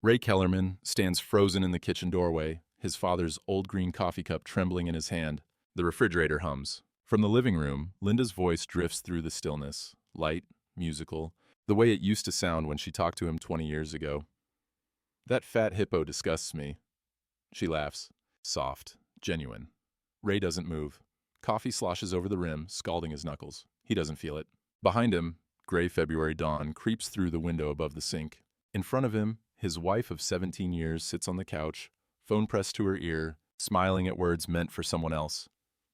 Ray Kellerman stands frozen in the kitchen doorway, his father's old green coffee cup trembling in his hand. The refrigerator hums. From the living room, Linda's voice drifts through the stillness, light, musical, the way it used to sound when she talked to him 20 years ago. That fat hippo disgusts me. She laughs. Soft, genuine. Ray doesn't move. Coffee sloshes over the rim, scalding his knuckles. He doesn't feel it. Behind him, gray February dawn creeps through the window above the sink. In front of him, his wife of 17 years sits on the couch, phone pressed to her ear, smiling at words meant for someone else.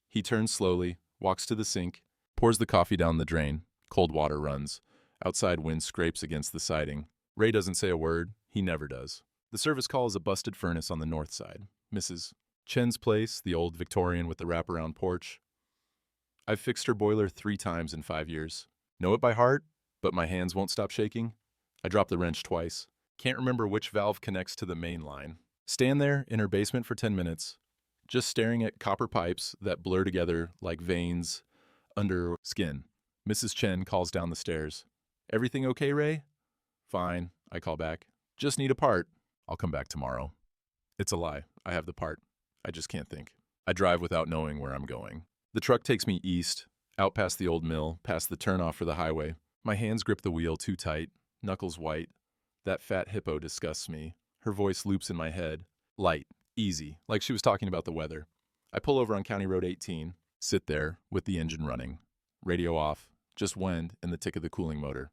He turns slowly, walks to the sink, pours the coffee down the drain. Cold water runs. Outside wind scrapes against the siding. Ray doesn't say a word. He never does. The service call is a busted furnace on the north side. Mrs. Chen's place, the old Victorian with the wraparound porch. I've fixed her boiler 3 times in 5 years. Know it by heart, but my hands won't stop shaking. I dropped the wrench twice. Can't remember which valve connects to the main line. Stand there in her basement for 10 minutes, just staring at copper pipes that blur together like veins under skin. Mrs. Chen calls down the stairs. Everything okay, Ray? Fine, I call back. Just need a part. I'll come back tomorrow. It's a lie. I have the part. I just can't think. I drive without knowing where I'm going. The truck takes me east, out past the old mill, past the turnoff for the highway. My hands grip the wheel too tight, knuckles white. That fat hippo disgusts me. Her voice loops in my head. Light, easy, like she was talking about the weather. I pull over on County Road 18, sit there with the engine running. Radio off, just wind and the tick of the cooling motor.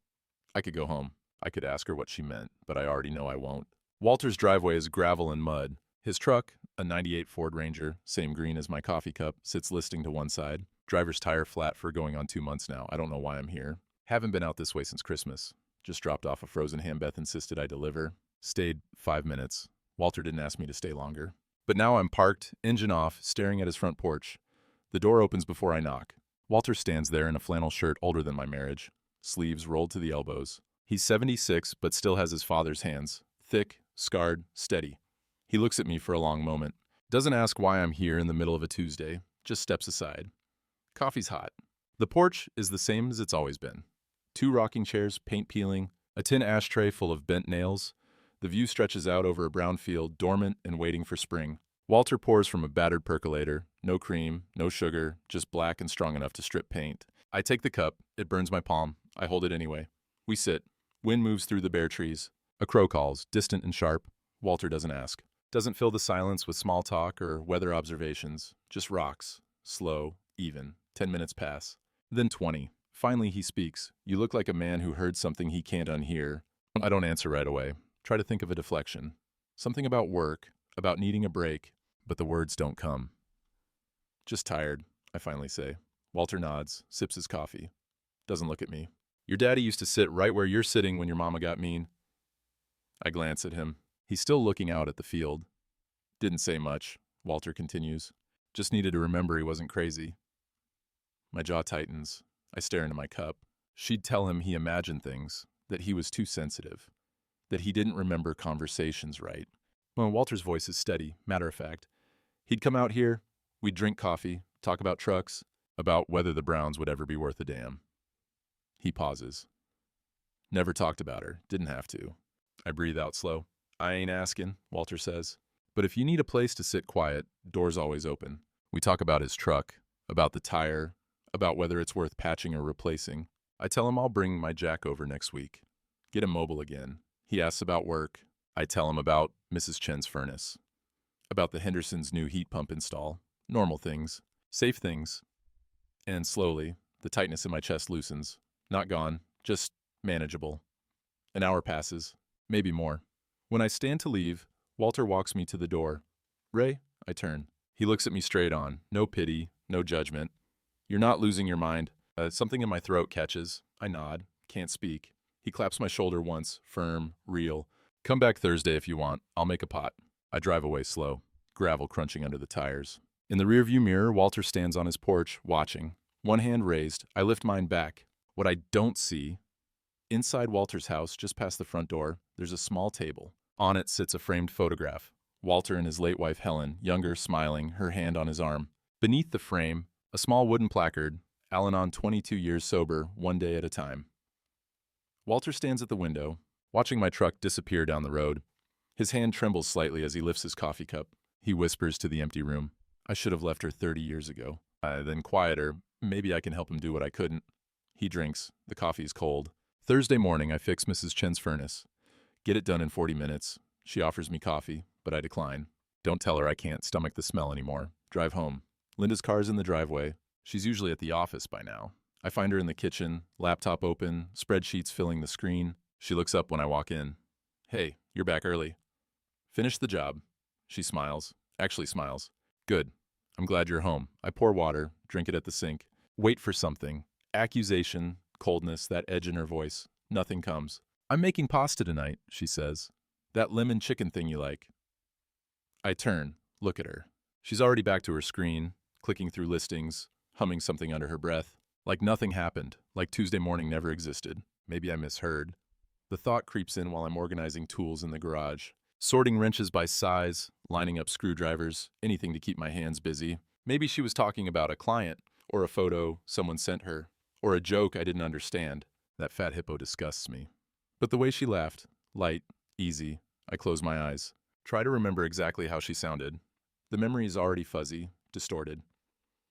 I could go home. I could ask her what she meant, but I already know I won't. Walter's driveway is gravel and mud. His truck, a '98 Ford Ranger, same green as my coffee cup, sits listing to one side. Driver's tire flat for going on 2 months now. I don't know why I'm here. Haven't been out this way since Christmas. Just dropped off a frozen ham Beth insisted I deliver. Stayed 5 minutes. Walter didn't ask me to stay longer. But now I'm parked, engine off, staring at his front porch. The door opens before I knock. Walter stands there in a flannel shirt older than my marriage, sleeves rolled to the elbows. He's 76, but still has his father's hands. Thick, scarred, steady. He looks at me for a long moment. Doesn't ask why I'm here in the middle of a Tuesday. Just steps aside. Coffee's hot. The porch is the same as it's always been. 2 rocking chairs, paint peeling, a tin ashtray full of bent nails. The view stretches out over a brown field, dormant and waiting for spring. Walter pours from a battered percolator. No cream, no sugar, just black and strong enough to strip paint. I take the cup. It burns my palm. I hold it anyway. We sit. Wind moves through the bare trees. A crow calls, distant and sharp. Walter doesn't ask. Doesn't fill the silence with small talk or weather observations. Just rocks. Slow, even. 10 minutes pass. Then 20. Finally he speaks. You look like a man who heard something he can't unhear. I don't answer right away. Try to think of a deflection. Something about work, about needing a break, but the words don't come. Just tired, I finally say. Walter nods, sips his coffee. Doesn't look at me. Your daddy used to sit right where you're sitting when your mama got mean. I glance at him. He's still looking out at the field. Didn't say much, Walter continues. Just needed to remember he wasn't crazy. My jaw tightens. I stare into my cup. She'd tell him he imagined things, that he was too sensitive, that he didn't remember conversations right. Well, Walter's voice is steady, matter of fact. He'd come out here, we'd drink coffee, talk about trucks, about whether the Browns would ever be worth a damn. He pauses. Never talked about her, didn't have to. I breathe out slow. I ain't asking, Walter says. But if you need a place to sit quiet, door's always open. We talk about his truck, about the tire, about whether it's worth patching or replacing. I tell him I'll bring my Jack over next week. Get him mobile again. He asks about work. I tell him about Mrs. Chen's furnace. About the Henderson's new heat pump install. Normal things. Safe things. And slowly, the tightness in my chest loosens. Not gone, just manageable. An hour passes, maybe more. When I stand to leave, Walter walks me to the door. Ray, I turn. He looks at me straight on. No pity, no judgment. You're not losing your mind. Something in my throat catches. I nod. Can't speak. He claps my shoulder once, firm, real. Come back Thursday if you want. I'll make a pot. I drive away slow. Gravel crunching under the tires. In the rearview mirror, Walter stands on his porch, watching. One hand raised. I lift mine back. What I don't see, inside Walter's house, just past the front door, there's a small table. On it sits a framed photograph. Walter and his late wife Helen, younger, smiling, her hand on his arm. Beneath the frame, a small wooden placard, Al-Anon 22 years sober, one day at a time. Walter stands at the window, watching my truck disappear down the road. His hand trembles slightly as he lifts his coffee cup. He whispers to the empty room, I should have left her 30 years ago. Then quieter, maybe I can help him do what I couldn't. He drinks. The coffee is cold. Thursday morning, I fix Mrs. Chen's furnace. Get it done in 40 minutes. She offers me coffee, but I decline. Don't tell her I can't stomach the smell anymore. Drive home. Linda's car's in the driveway. She's usually at the office by now. I find her in the kitchen, laptop open, spreadsheets filling the screen. She looks up when I walk in. Hey, you're back early. Finish the job. She smiles. Actually smiles. Good. I'm glad you're home. I pour water, drink it at the sink. Wait for something. Accusation, coldness, that edge in her voice. Nothing comes. I'm making pasta tonight, she says. That lemon chicken thing you like. I turn, look at her. She's already back to her screen, clicking through listings, humming something under her breath. Like nothing happened, like Tuesday morning never existed. Maybe I misheard. The thought creeps in while I'm organizing tools in the garage. Sorting wrenches by size, lining up screwdrivers, anything to keep my hands busy. Maybe she was talking about a client, or a photo someone sent her, or a joke I didn't understand. That fat hippo disgusts me. But the way she laughed, light, easy, I close my eyes. Try to remember exactly how she sounded. The memory is already fuzzy, distorted.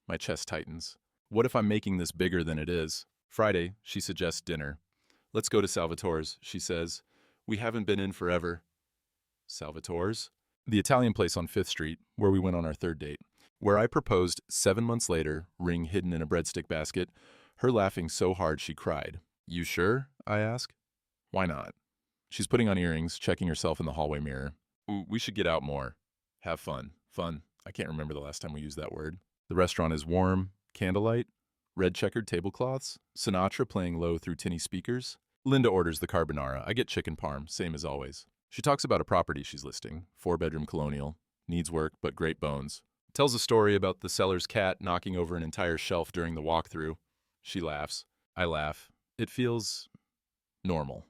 My chest tightens. What if I'm making this bigger than it is? Friday, she suggests dinner. Let's go to Salvatore's, she says. We haven't been in forever. Salvatore's? The Italian place on 5th Street, where we went on our third date. Where I proposed 7 months later, ring hidden in a breadstick basket, her laughing so hard she cried. You sure? I ask. Why not? She's putting on earrings, checking herself in the hallway mirror. Ooh, we should get out more. Have fun. Fun. I can't remember the last time we used that word. The restaurant is warm, candlelight, red checkered tablecloths, Sinatra playing low through tinny speakers. Linda orders the carbonara. I get chicken parm, same as always. She talks about a property she's listing, 4-bedroom colonial, needs work but great bones. Tells a story about the seller's cat knocking over an entire shelf during the walkthrough. She laughs. I laugh. It feels normal.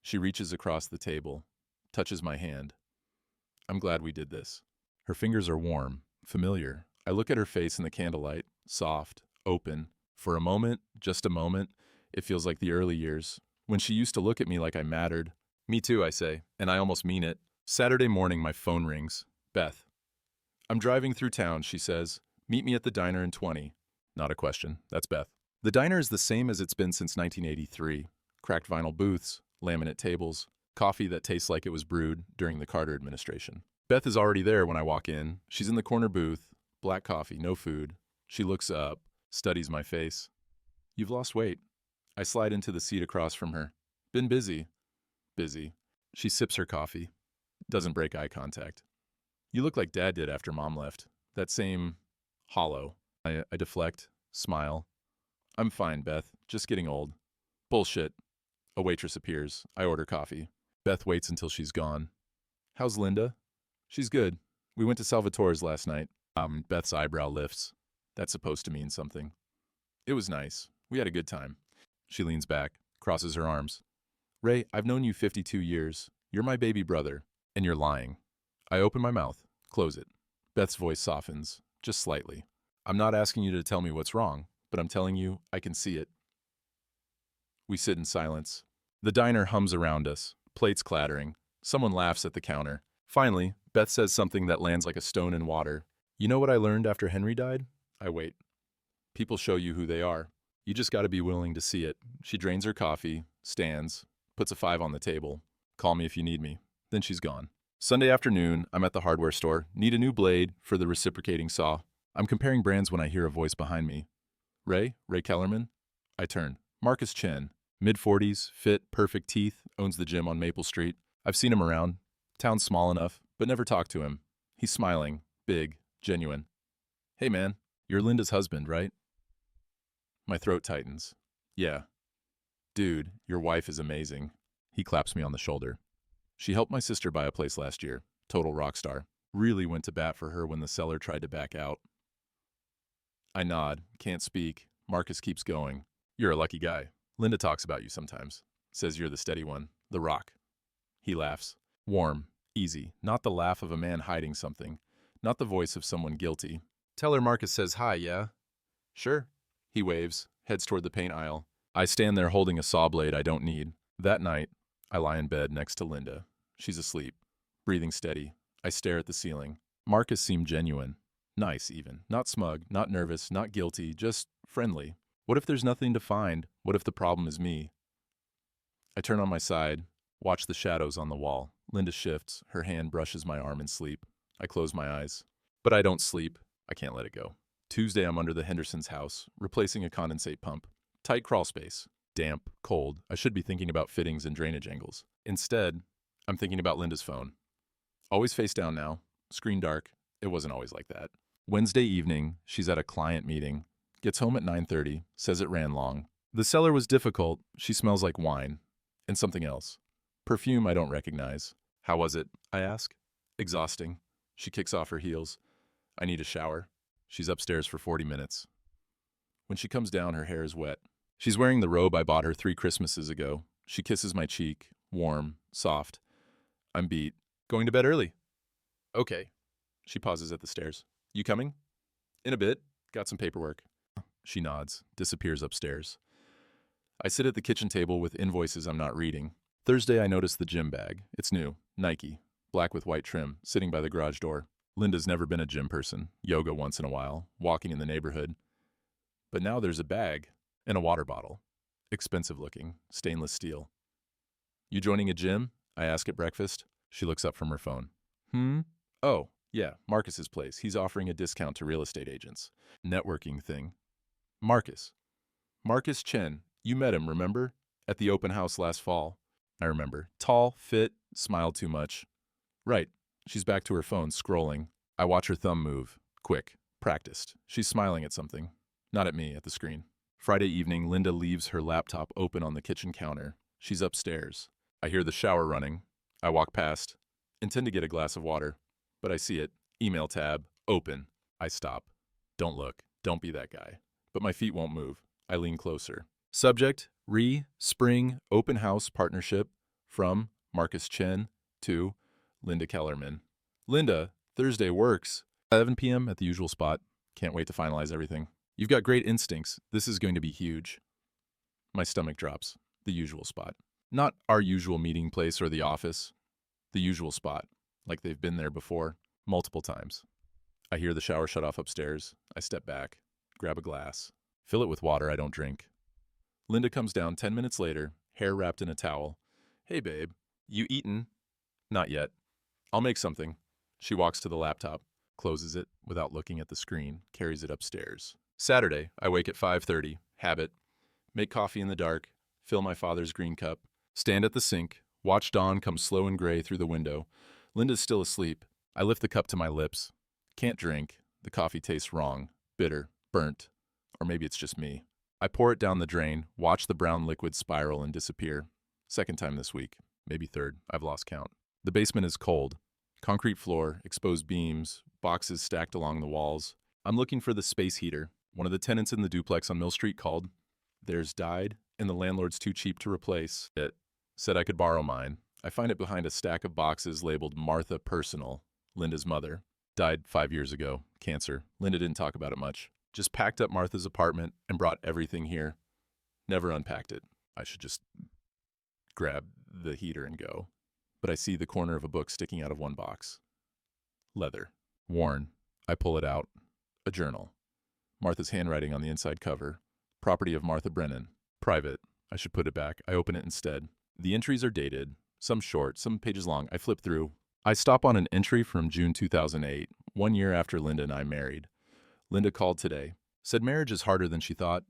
She reaches across the table, touches my hand. I'm glad we did this. Her fingers are warm, familiar. I look at her face in the candlelight, soft, open. For a moment, just a moment, it feels like the early years, when she used to look at me like I mattered. Me too, I say, and I almost mean it. Saturday morning, my phone rings. Beth. I'm driving through town, she says. Meet me at the diner in 20. Not a question. That's Beth. The diner is the same as it's been since 1983. Cracked vinyl booths, laminate tables, coffee that tastes like it was brewed during the Carter administration. Beth is already there when I walk in. She's in the corner booth. Black coffee, no food. She looks up, studies my face. You've lost weight. I slide into the seat across from her. Been busy. Busy. She sips her coffee. Doesn't break eye contact. You look like Dad did after Mom left. That same hollow. I deflect, smile. I'm fine, Beth. Just getting old. Bullshit. A waitress appears. I order coffee. Beth waits until she's gone. How's Linda? She's good. We went to Salvatore's last night. Beth's eyebrow lifts. That's supposed to mean something. It was nice. We had a good time. She leans back, crosses her arms. Ray, I've known you 52 years. You're my baby brother, and you're lying. I open my mouth, close it. Beth's voice softens, just slightly. I'm not asking you to tell me what's wrong, but I'm telling you I can see it. We sit in silence. The diner hums around us, plates clattering. Someone laughs at the counter. Finally, Beth says something that lands like a stone in water. You know what I learned after Henry died? I wait. People show you who they are. You just gotta be willing to see it. She drains her coffee, stands, puts a 5 on the table. Call me if you need me. Then she's gone. Sunday afternoon, I'm at the hardware store. Need a new blade for the reciprocating saw. I'm comparing brands when I hear a voice behind me. Ray Kellerman? I turn. Marcus Chen. Mid-40s, fit, perfect teeth, owns the gym on Maple Street. I've seen him around. Town's small enough, but never talked to him. He's smiling, big, genuine. Hey man, you're Linda's husband, right? My throat tightens. Yeah. Dude, your wife is amazing. He claps me on the shoulder. She helped my sister buy a place last year. Total rock star. Really went to bat for her when the seller tried to back out. I nod, can't speak. Marcus keeps going. You're a lucky guy. Linda talks about you sometimes. Says you're the steady one, the rock. He laughs. Warm, easy. Not the laugh of a man hiding something. Not the voice of someone guilty. Tell her Marcus says hi, yeah? Sure. He waves, heads toward the paint aisle. I stand there holding a saw blade I don't need. That night, I lie in bed next to Linda. She's asleep. Breathing steady, I stare at the ceiling. Marcus seemed genuine. Nice, even. Not smug, not nervous, not guilty, just friendly. What if there's nothing to find? What if the problem is me? I turn on my side, watch the shadows on the wall. Linda shifts, her hand brushes my arm in sleep. I close my eyes. But I don't sleep. I can't let it go. Tuesday, I'm under the Henderson's house, replacing a condensate pump. Tight crawl space. Damp, cold. I should be thinking about fittings and drainage angles. Instead, I'm thinking about Linda's phone. Always face down now. Screen dark. It wasn't always like that. Wednesday evening, she's at a client meeting. Gets home at 9:30, says it ran long. The seller was difficult. She smells like wine. And something else. Perfume I don't recognize. How was it? I ask. Exhausting. She kicks off her heels. I need a shower. She's upstairs for 40 minutes. When she comes down, her hair is wet. She's wearing the robe I bought her 3 Christmases ago. She kisses my cheek, warm, soft. I'm beat. Going to bed early. Okay. She pauses at the stairs. You coming? In a bit. Got some paperwork. She nods, disappears upstairs. I sit at the kitchen table with invoices I'm not reading. Thursday, I notice the gym bag. It's new. Nike. Black with white trim, sitting by the garage door. Linda's never been a gym person. Yoga once in a while, walking in the neighborhood. But now there's a bag and a water bottle. Expensive looking, stainless steel. You joining a gym? I ask at breakfast. She looks up from her phone. Oh, yeah, Marcus's place. He's offering a discount to real estate agents. Networking thing. Marcus. Marcus Chen. You met him, remember? At the open house last fall. I remember. Tall, fit, smiled too much. Right. She's back to her phone, scrolling. I watch her thumb move. Quick. Practiced. She's smiling at something. Not at me, at the screen. Friday evening, Linda leaves her laptop open on the kitchen counter. She's upstairs. I hear the shower running. I walk past. Intend to get a glass of water. But I see it. Email tab. Open. I stop. Don't look. Don't be that guy. But my feet won't move. I lean closer. Subject, Spring Open House Partnership from Marcus Chen to Linda Kellerman. Linda, Thursday works. 11 p.m. at the usual spot. Can't wait to finalize everything. You've got great instincts. This is going to be huge. My stomach drops. The usual spot. Not our usual meeting place or the office. The usual spot. Like they've been there before. Multiple times. I hear the shower shut off upstairs. I step back. Grab a glass. Fill it with water I don't drink. Linda comes down 10 minutes later, hair wrapped in a towel. Hey, babe. You eaten? Not yet. I'll make something. She walks to the laptop, closes it without looking at the screen, carries it upstairs. Saturday, I wake at 5:30. Habit. Make coffee in the dark, fill my father's green cup, stand at the sink, watch dawn come slow and gray through the window. Linda's still asleep. I lift the cup to my lips. Can't drink. The coffee tastes wrong, bitter, burnt. Or maybe it's just me. I pour it down the drain, watch the brown liquid spiral and disappear. Second time this week. Maybe third. I've lost count. The basement is cold. Concrete floor, exposed beams, boxes stacked along the walls. I'm looking for the space heater. One of the tenants in the duplex on Mill Street called. Theirs died, and the landlord's too cheap to replace it. Said I could borrow mine. I find it behind a stack of boxes labeled Martha Personal, Linda's mother. Died 5 years ago. Cancer. Linda didn't talk about it much. Just packed up Martha's apartment and brought everything here. Never unpacked it. I should just grab the heater and go. But I see the corner of a book sticking out of one box. Leather. Worn. I pull it out. A journal. Martha's handwriting on the inside cover. Property of Martha Brennan. Private. I should put it back. I open it instead. The entries are dated. Some short, some pages long. I flip through. I stop on an entry from June 2008, 1 year after Linda and I married. Linda called today. Said marriage is harder than she thought.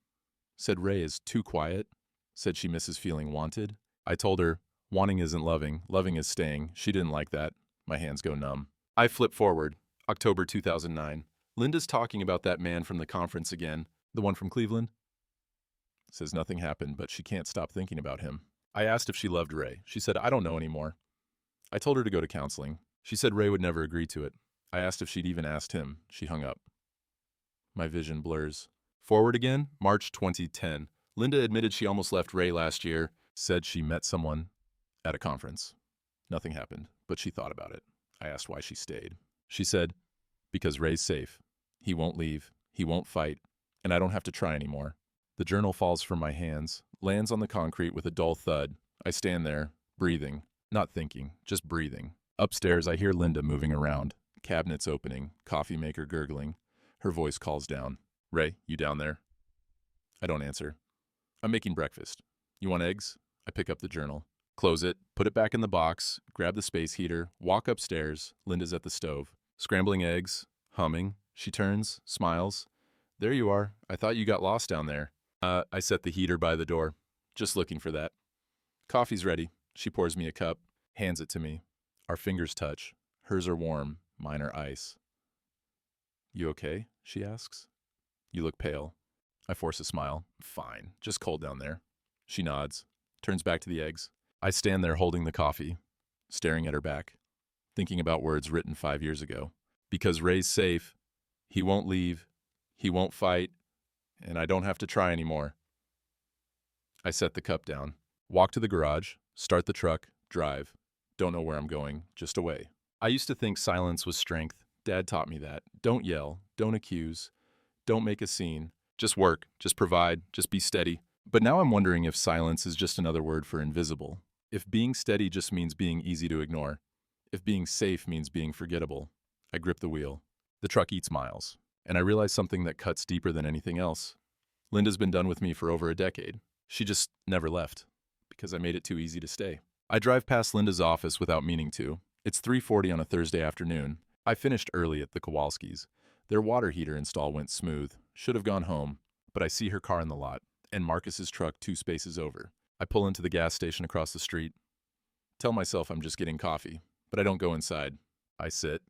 Said Ray is too quiet. Said she misses feeling wanted. I told her, wanting isn't loving, loving is staying. She didn't like that. My hands go numb. I flip forward. October 2009. Linda's talking about that man from the conference again. The one from Cleveland? Says nothing happened, but she can't stop thinking about him. I asked if she loved Ray. She said, I don't know anymore. I told her to go to counseling. She said Ray would never agree to it. I asked if she'd even asked him. She hung up. My vision blurs. Forward again, March 2010. Linda admitted she almost left Ray last year, said she met someone at a conference. Nothing happened, but she thought about it. I asked why she stayed. She said, because Ray's safe. He won't leave. He won't fight. And I don't have to try anymore. The journal falls from my hands, lands on the concrete with a dull thud. I stand there, breathing. Not thinking, just breathing. Upstairs, I hear Linda moving around. Cabinets opening, coffee maker gurgling. Her voice calls down. Ray, you down there? I don't answer. I'm making breakfast. You want eggs? I pick up the journal. Close it, put it back in the box, grab the space heater, walk upstairs. Linda's at the stove. Scrambling eggs, humming. She turns, smiles. There you are. I thought you got lost down there. I set the heater by the door. Just looking for that. Coffee's ready. She pours me a cup, hands it to me. Our fingers touch. Hers are warm, mine are ice. You okay? She asks. You look pale. I force a smile. Fine, just cold down there. She nods, turns back to the eggs. I stand there holding the coffee, staring at her back, thinking about words written 5 years ago. Because Ray's safe, he won't leave, he won't fight, and I don't have to try anymore. I set the cup down, walk to the garage, start the truck, drive. Don't know where I'm going, just away. I used to think silence was strength. Dad taught me that. Don't yell, don't accuse, don't make a scene. Just work, just provide, just be steady. But now I'm wondering if silence is just another word for invisible. If being steady just means being easy to ignore. If being safe means being forgettable. I grip the wheel. The truck eats miles. And I realize something that cuts deeper than anything else. Linda's been done with me for over a decade. She just never left. Because I made it too easy to stay. I drive past Linda's office without meaning to. It's 3:40 on a Thursday afternoon. I finished early at the Kowalskis. Their water heater install went smooth. Should have gone home. But I see her car in the lot. And Marcus's truck 2 spaces over. I pull into the gas station across the street. Tell myself I'm just getting coffee, but I don't go inside. I sit,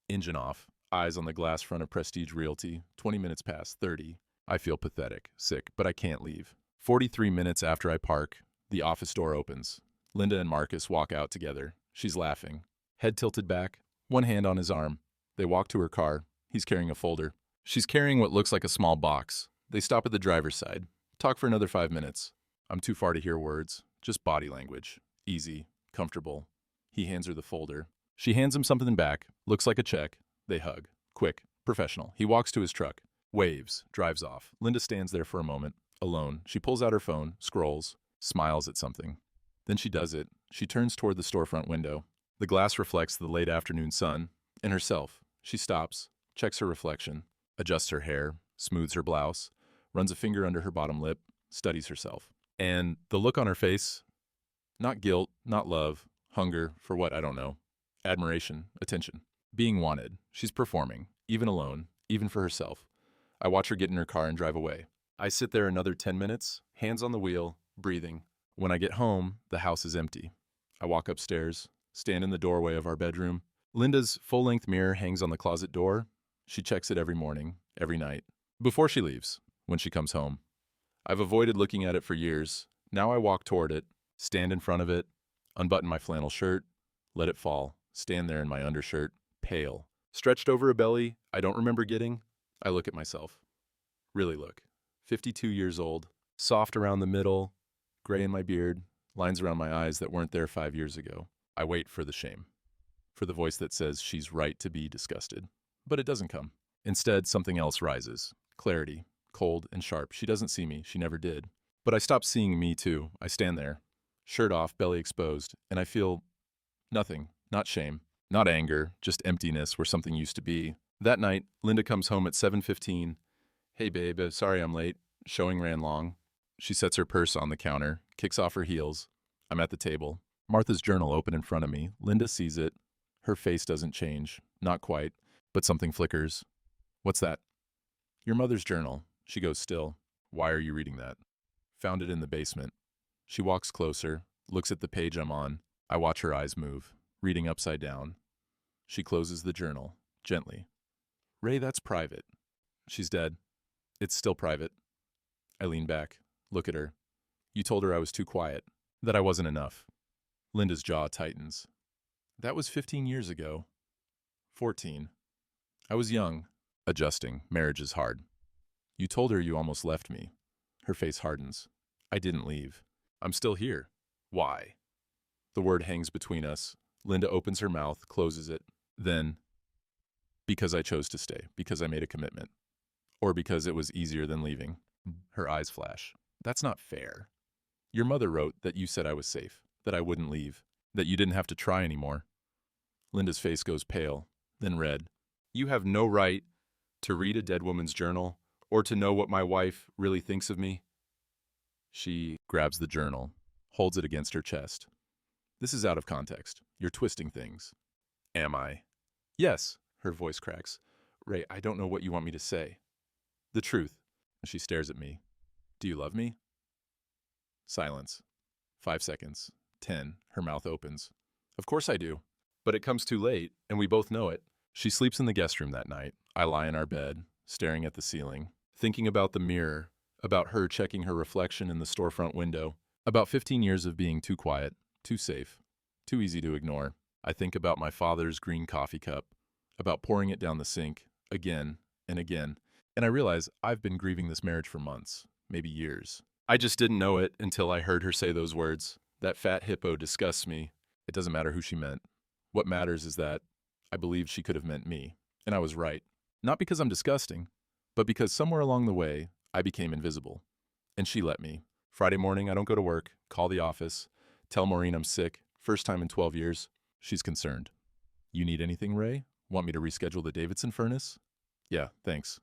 engine off, eyes on the glass front of Prestige Realty, 20 minutes past 30. I feel pathetic, sick, but I can't leave. 43 minutes after I park, the office door opens. Linda and Marcus walk out together. She's laughing, head tilted back, one hand on his arm. They walk to her car. He's carrying a folder. She's carrying what looks like a small box. They stop at the driver's side. Talk for another 5 minutes. I'm too far to hear words, just body language. Easy, comfortable. He hands her the folder. She hands him something back, looks like a check. They hug. Quick, professional. He walks to his truck, waves, drives off. Linda stands there for a moment, alone. She pulls out her phone, scrolls, smiles at something. Then she does it. She turns toward the storefront window. The glass reflects the late afternoon sun and herself. She stops, checks her reflection, adjusts her hair, smooths her blouse, runs a finger under her bottom lip, studies herself. And the look on her face, not guilt, not love, hunger, for what, I don't know. Admiration, attention. Being wanted. She's performing, even alone, even for herself. I watch her get in her car and drive away. I sit there another 10 minutes, hands on the wheel, breathing. When I get home, the house is empty. I walk upstairs, stand in the doorway of our bedroom. Linda's full-length mirror hangs on the closet door. She checks it every morning, every night. Before she leaves, when she comes home. I've avoided looking at it for years. Now I walk toward it, stand in front of it, unbutton my flannel shirt, let it fall, stand there in my undershirt, pale. Stretched over a belly I don't remember getting. I look at myself. Really look. 52 years old, soft around the middle, gray in my beard, lines around my eyes that weren't there 5 years ago. I wait for the shame, for the voice that says she's right to be disgusted. But it doesn't come. Instead, something else rises. Clarity. Cold and sharp. She doesn't see me. She never did. But I stopped seeing me, too. I stand there, shirt off, belly exposed, and I feel nothing. Not shame. Not anger. Just emptiness where something used to be. That night, Linda comes home at 7:15. Hey, babe, sorry I'm late. Showing ran long. She sets her purse on the counter, kicks off her heels. I'm at the table. Martha's journal open in front of me. Linda sees it. Her face doesn't change. Not quite. But something flickers. What's that? Your mother's journal. She goes still. Why are you reading that? Found it in the basement. She walks closer, looks at the page I'm on. I watch her eyes move, reading upside down. She closes the journal, gently. Ray, that's private. She's dead. It's still private. I lean back, look at her. You told her I was too quiet, that I wasn't enough. Linda's jaw tightens. That was 15 years ago. 14. I was young. Adjusting. Marriage is hard. You told her you almost left me. Her face hardens. I didn't leave. I'm still here. Why? The word hangs between us. Linda opens her mouth, closes it. Then, because I chose to stay, because I made a commitment. Or because it was easier than leaving. Her eyes flash. That's not fair. Your mother wrote that you said I was safe, that I wouldn't leave, that you didn't have to try anymore. Linda's face goes pale, then red. You have no right to read a dead woman's journal or to know what my wife really thinks of me. She grabs the journal, holds it against her chest. This is out of context. You're twisting things. Am I? Yes, her voice cracks. Ray, I don't know what you want me to say. The truth. She stares at me. Do you love me? Silence. 5 seconds. 10. Her mouth opens. Of course I do. But it comes too late, and we both know it. She sleeps in the guest room that night. I lie in our bed, staring at the ceiling, thinking about the mirror, about her checking her reflection in the storefront window, about 15 years of being too quiet, too safe, too easy to ignore. I think about my father's green coffee cup, about pouring it down the sink, again and again, and I realize I've been grieving this marriage for months, maybe years. I just didn't know it until I heard her say those words. That fat hippo disgusts me. It doesn't matter who she meant. What matters is that I believed she could have meant me, and I was right. Not because I'm disgusting, but because somewhere along the way, I became invisible. And she let me. Friday morning, I don't go to work, call the office, tell Maureen I'm sick, first time in 12 years. She's concerned. You need anything, Ray? Want me to reschedule the Davidson furnace? Yeah, thanks.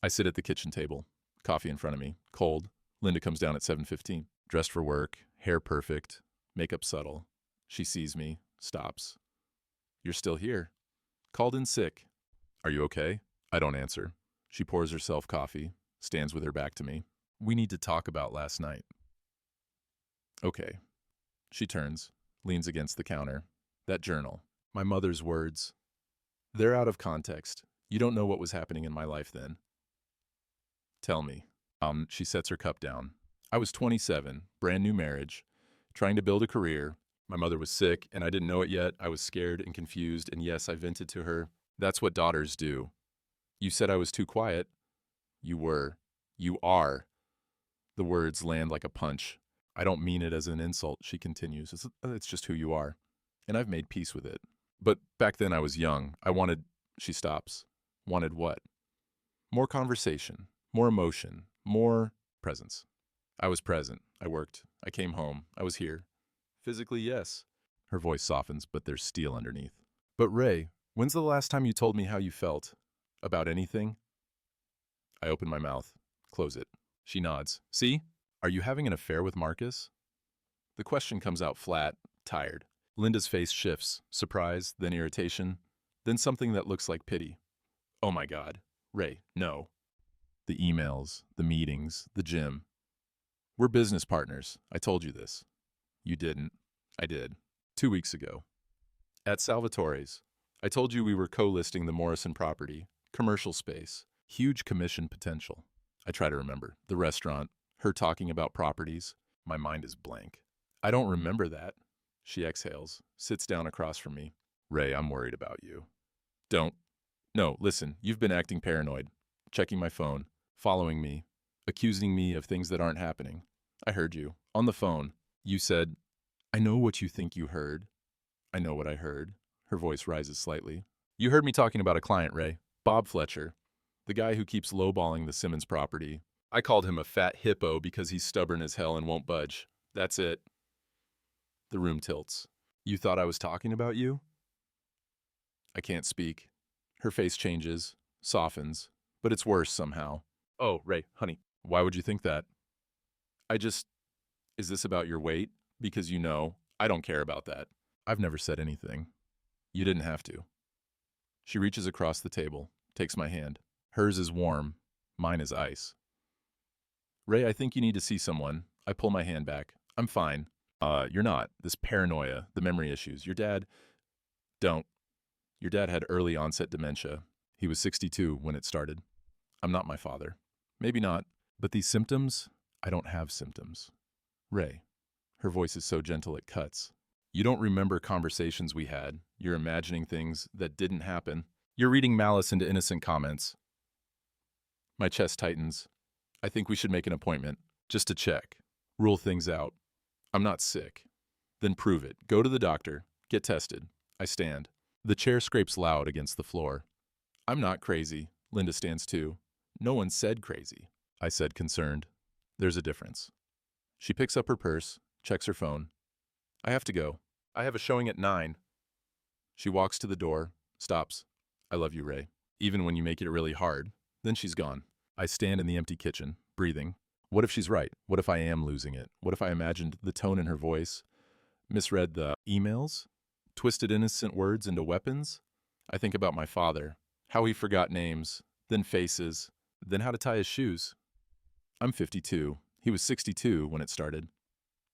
I sit at the kitchen table, coffee in front of me, cold. Linda comes down at 7:15, dressed for work, hair perfect, makeup subtle. She sees me, stops. You're still here. Called in sick. Are you okay? I don't answer. She pours herself coffee, stands with her back to me. We need to talk about last night. Okay. She turns, leans against the counter. That journal. My mother's words. They're out of context. You don't know what was happening in my life then. Tell me. She sets her cup down. I was 27, brand new marriage, trying to build a career. My mother was sick, and I didn't know it yet. I was scared and confused, and yes, I vented to her. That's what daughters do. You said I was too quiet. You were. You are. The words land like a punch. I don't mean it as an insult, she continues. It's just who you are. And I've made peace with it. But back then I was young. I wanted. She stops. Wanted what? More conversation, more emotion, more presence. I was present. I worked. I came home. I was here. Physically, yes. Her voice softens, but there's steel underneath. But Ray, when's the last time you told me how you felt? About anything? I open my mouth. Close it. She nods. See? Are you having an affair with Marcus? The question comes out flat, tired. Linda's face shifts. Surprise, then irritation, then something that looks like pity. Oh my God. Ray, no. The emails, the meetings, the gym. We're business partners. I told you this. You didn't. I did. 2 weeks ago. At Salvatore's. I told you we were co-listing the Morrison property. Commercial space. Huge commission potential. I try to remember. The restaurant. Her talking about properties. My mind is blank. I don't remember that. She exhales. Sits down across from me. Ray, I'm worried about you. Don't. No, listen. You've been acting paranoid. Checking my phone. Following me. Accusing me of things that aren't happening. I heard you. On the phone. You said, I know what you think you heard. I know what I heard. Her voice rises slightly. You heard me talking about a client, Ray. Bob Fletcher. The guy who keeps lowballing the Simmons property. I called him a fat hippo because he's stubborn as hell and won't budge. That's it. The room tilts. You thought I was talking about you? I can't speak. Her face changes, softens, but it's worse somehow. Oh, Ray, honey, why would you think that? Is this about your weight? Because you know, I don't care about that. I've never said anything. You didn't have to. She reaches across the table, takes my hand. Hers is warm, mine is ice. Ray, I think you need to see someone. I pull my hand back. I'm fine. You're not. This paranoia, the memory issues. Your dad had early onset dementia. He was 62 when it started. I'm not my father. Maybe not. But these symptoms, I don't have symptoms. Ray. Her voice is so gentle it cuts. You don't remember conversations we had. You're imagining things that didn't happen. You're reading malice into innocent comments. My chest tightens. I think we should make an appointment, just to check. Rule things out. I'm not sick. Then prove it. Go to the doctor. Get tested. I stand. The chair scrapes loud against the floor. I'm not crazy. Linda stands too. No one said crazy. I said concerned. There's a difference. She picks up her purse, checks her phone. I have to go. I have a showing at 9. She walks to the door, stops. I love you, Ray. Even when you make it really hard. Then she's gone. I stand in the empty kitchen, breathing. What if she's right? What if I am losing it? What if I imagined the tone in her voice, misread the emails, twisted innocent words into weapons? I think about my father, how he forgot names, then faces, then how to tie his shoes. I'm 52. He was 62 when it started.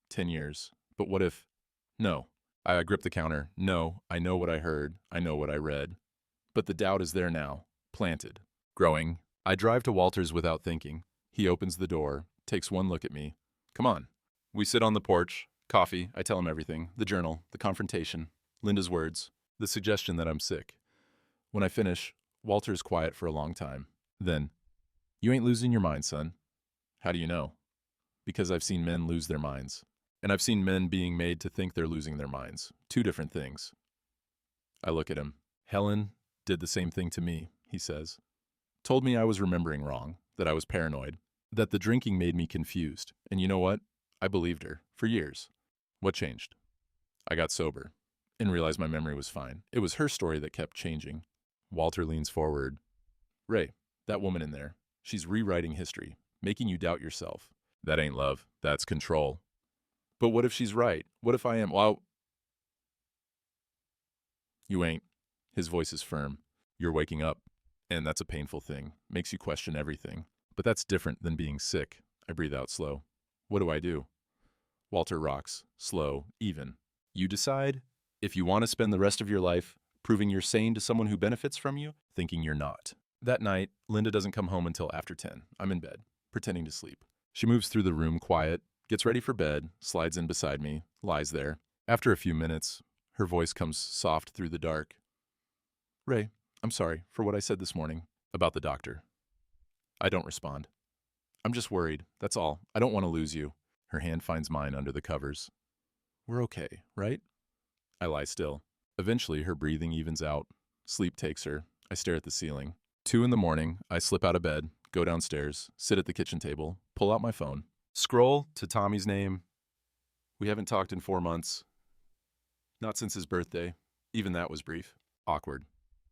10 years. But what if... No. I grip the counter. No, I know what I heard. I know what I read. But the doubt is there now, planted, growing. I drive to Walter's without thinking. He opens the door, takes one look at me. Come on. We sit on the porch, coffee, I tell him everything, the journal, the confrontation, Linda's words, the suggestion that I'm sick. When I finish, Walter's quiet for a long time. Then, you ain't losing your mind, son. How do you know? Because I've seen men lose their minds. And I've seen men being made to think they're losing their minds. Two different things. I look at him. Helen did the same thing to me, he says. Told me I was remembering wrong, that I was paranoid, that the drinking made me confused. And you know what? I believed her, for years. What changed? I got sober and realized my memory was fine. It was her story that kept changing. Walter leans forward. Ray, that woman in there, she's rewriting history, making you doubt yourself. That ain't love, that's control. But what if she's right? What if I am? Well, you ain't. His voice is firm. You're waking up. And that's a painful thing. Makes you question everything. But that's different than being sick. I breathe out slow. What do I do? Walter rocks. Slow. Even. You decide if you want to spend the rest of your life proving you're sane to someone who benefits from you, thinking you're not. That night, Linda doesn't come home until after 10. I'm in bed, pretending to sleep. She moves through the room quiet, gets ready for bed, slides in beside me, lies there. After a few minutes, her voice comes soft through the dark. Ray, I'm sorry for what I said this morning about the doctor. I don't respond. I'm just worried, that's all. I don't want to lose you. Her hand finds mine under the covers. We're okay, right? I lie still. Eventually, her breathing evens out. Sleep takes her. I stare at the ceiling. 2 a.m, I slip out of bed, go downstairs, sit at the kitchen table, pull out my phone, scroll to Tommy's name. We haven't talked in 4 months. Not since his birthday. Even that was brief. Awkward.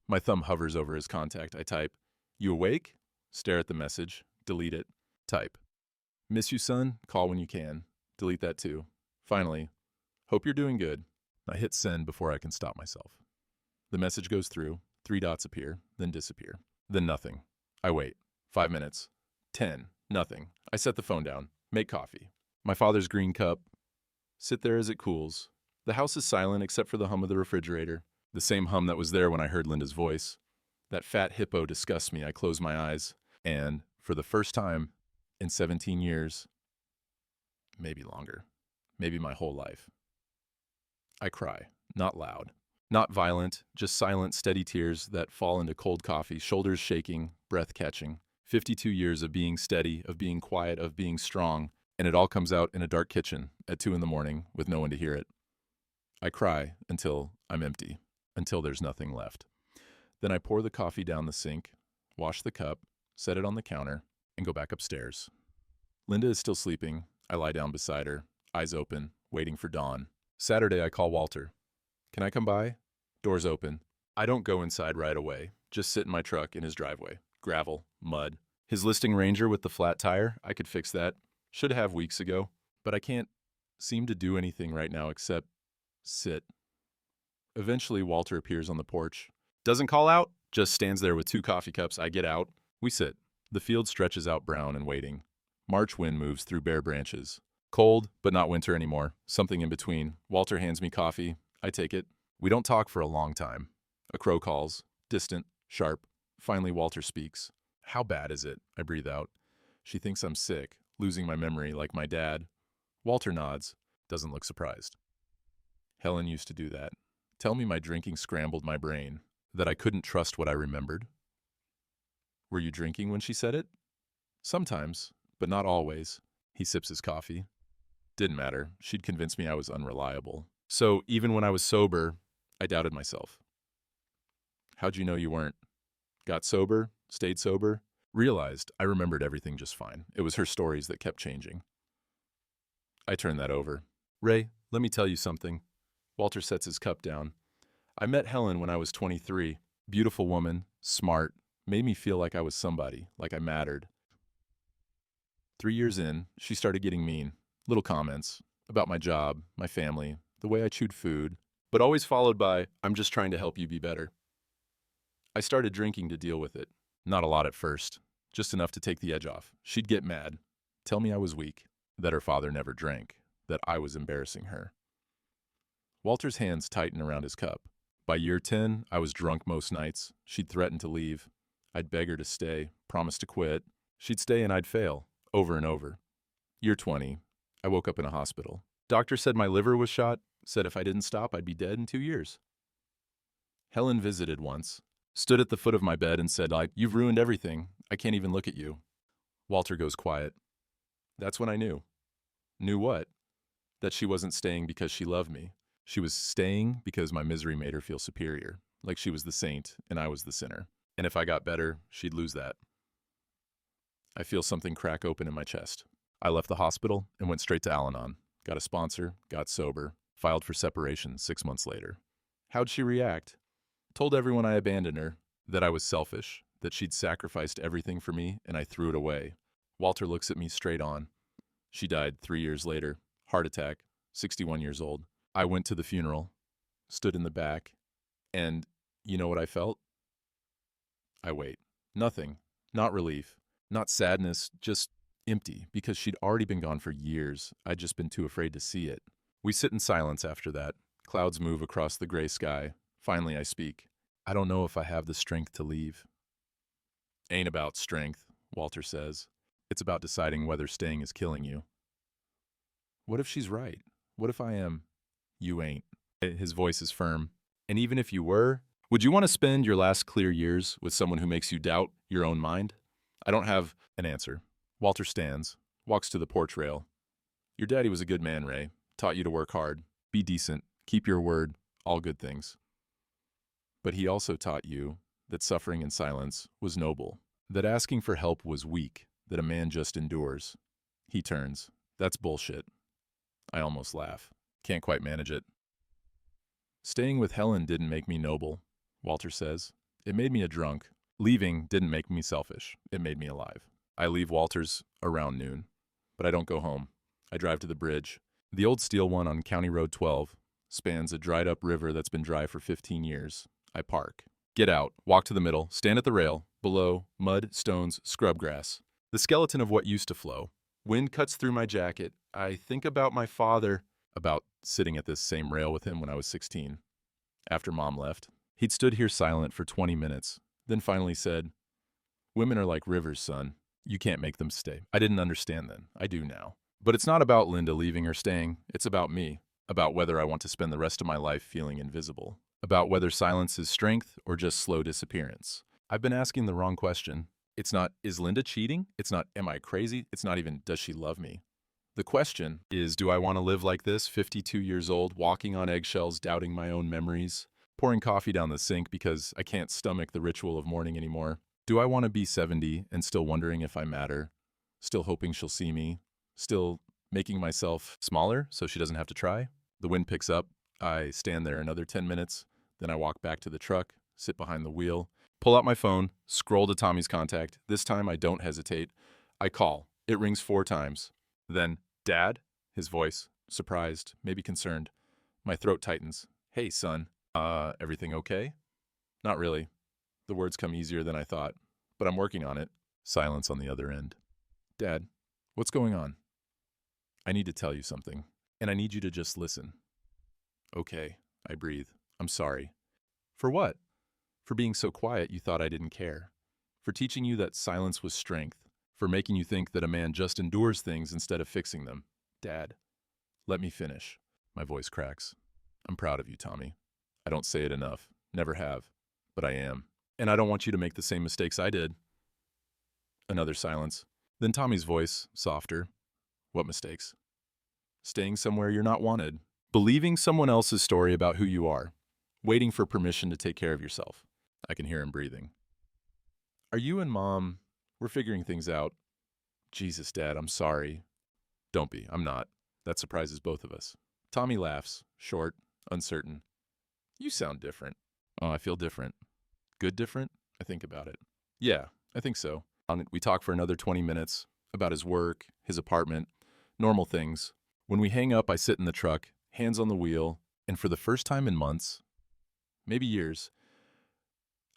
My thumb hovers over his contact. I type, you awake? Stare at the message. Delete it. Type, miss you, son. Call when you can. Delete that too. Finally, hope you're doing good. I hit send before I can stop myself. The message goes through. 3 dots appear, then disappear. Then nothing. I wait. 5 minutes. 10. Nothing. I set the phone down. Make coffee. My father's green cup. Sit there as it cools. The house is silent except for the hum of the refrigerator. The same hum that was there when I heard Linda's voice. That fat hippo disgusts me. I close my eyes. And, for the first time in 17 years, maybe longer, maybe my whole life, I cry. Not loud. Not violent, just silent, steady tears that fall into cold coffee, shoulders shaking, breath catching. 52 years of being steady, of being quiet, of being strong, and it all comes out in a dark kitchen at 2 a.m. with no one to hear it. I cry until I'm empty, until there's nothing left. Then I pour the coffee down the sink, wash the cup, set it on the counter, and go back upstairs. Linda is still sleeping. I lie down beside her, eyes open, waiting for dawn. Saturday, I call Walter. Can I come by? Doors open. I don't go inside right away, just sit in my truck in his driveway. Gravel, mud. His listing Ranger with the flat tire, I could fix that. Should have weeks ago. But I can't seem to do anything right now except sit. Eventually, Walter appears on the porch. Doesn't call out, just stands there with 2 coffee cups. I get out. We sit. The field stretches out brown and waiting. March wind moves through bare branches. Cold, but not winter anymore. Something in between. Walter hands me coffee. I take it. We don't talk for a long time. A crow calls. Distant. Sharp. Finally, Walter speaks. How bad is it? I breathe out. She thinks I'm sick, losing my memory like my dad. Walter nods. Doesn't look surprised. Helen used to do that. Tell me my drinking scrambled my brain. That I couldn't trust what I remembered. Were you drinking when she said it? Sometimes, but not always. He sips his coffee. Didn't matter. She'd convinced me I was unreliable. So even when I was sober, I doubted myself. How'd you know you weren't? Got sober, stayed sober, realized I remembered everything just fine. It was her stories that kept changing. I turned that over. Ray, let me tell you something. Walter sets his cup down. I met Helen when I was 23. Beautiful woman, smart, made me feel like I was somebody, like I mattered. 3 years in, she started getting mean. Little comments about my job, my family, the way I chewed food, but always followed by, I'm just trying to help you be better. I started drinking to deal with it. Not a lot at first, just enough to take the edge off. She'd get mad, tell me I was weak, that her father never drank, that I was embarrassing her. Walter's hands tightened around his cup. By year 10, I was drunk most nights. She'd threaten to leave. I'd beg her to stay, promise to quit. She'd stay and I'd fail, over and over. Year 20, I woke up in a hospital. Doctor said my liver was shot, said if I didn't stop, I'd be dead in 2 years. Helen visited once, stood at the foot of my bed and said, You've ruined everything. I can't even look at you. Walter goes quiet. That's when I knew. Knew what? That she wasn't staying because she loved me. She was staying because my misery made her feel superior, like she was the saint and I was the sinner. And if I got better, she'd lose that. I feel something crack open in my chest. I left the hospital and went straight to Al-Anon. Got a sponsor, got sober, filed for separation 6 months later. How'd she react? Told everyone I abandoned her, that I was selfish, that she'd sacrificed everything for me and I threw it away. Walter looks at me straight on. She died 3 years later, heart attack, 61 years old. I went to the funeral, stood in the back, and you know what I felt? I wait. Nothing. Not relief. Not sadness, just empty, because she'd already been gone for years. I'd just been too afraid to see it. We sit in silence after that. Clouds move across the gray sky. Finally, I speak. I don't know if I have the strength to leave. Ain't about strength, Walter says. It's about deciding whether staying is killing you. What if she's right? What if I am? You ain't. His voice is firm. And even if you were, would you want to spend your last clear years with someone who makes you doubt your own mind? I don't have an answer. Walter stands, walks to the porch rail. Your daddy was a good man, Ray. Taught you to work hard, be decent, keep your word, all good things. But he also taught you that suffering in silence was noble, that asking for help was weak, that a man just endures. He turns. That's bullshit. I almost laugh. Can't quite manage it. Staying with Helen didn't make me noble, Walter says. It made me a drunk. Leaving didn't make me selfish. It made me alive. I leave Walter's around noon, but I don't go home. I drive to the bridge. The old steel one on County Road 12 spans a dried-up river that's been dry for 15 years. I park. Get out, walk to the middle, stand at the rail. Below, mud, stones, scrub grass. The skeleton of what used to flow. Wind cuts through my jacket. I think about my father, about sitting at this same rail with him when I was 16. After Mom left, he'd stood here silent for 20 minutes, then finally said, Women are like rivers, son. You can't make them stay. I didn't understand then. I do now. But it's not about Linda leaving or staying. It's about me. About whether I want to spend the rest of my life feeling invisible. About whether silence is strength or just slow disappearance. I've been asking the wrong question. It's not, is Linda cheating? It's not, am I crazy? It's not even, does she love me? The question is, do I want to live like this, 52 years old, walking on eggshells, doubting my own memories, pouring coffee down the sink because I can't stomach the ritual of mourning anymore? Do I want to be 70 and still wondering if I matter, still hoping she'll see me, still making myself smaller so she doesn't have to try? The wind picks up. I stand there another 10 minutes. Then I walk back to the truck, sit behind the wheel, pull out my phone, scroll to Tommy's contact. This time I don't hesitate. I call. It rings 4 times. Then, Dad? His voice, surprised, maybe concerned. My throat tightens. Hey, son. Everything okay? Not really. The words come easier than I thought, but I'm working on it. Silence on the other end. Dad, what's going on? I need to tell you something, and I need you to just listen. Okay, I breathe. I'm sorry. For what? For being so quiet you thought I didn't care. For teaching you that silence was strength. For making you think that a man just endures things instead of fixing them. Dad, let me finish. My voice cracks. I'm proud of you, Tommy. I don't say it enough. Never have. But I am. And I don't want you to make the same mistakes I did. Another silence. Then Tommy's voice, softer. What mistakes? Staying somewhere you're not wanted. Believing someone else's story about who you are. Waiting for permission to take care of yourself. I can hear him breathing. Are you and Mom... We're figuring things out. Jesus, Dad, I'm sorry. Don't be. I'm not. That surprises both of us. Tommy laughs, short, uncertain. You sound different. Oh, I feel different. Good different? I think about it. Yeah, I think so. We talk for another 20 minutes about his work, his apartment, normal things. When we hang up, I sit in the truck, hands on the wheel, and for the first time in months, maybe years,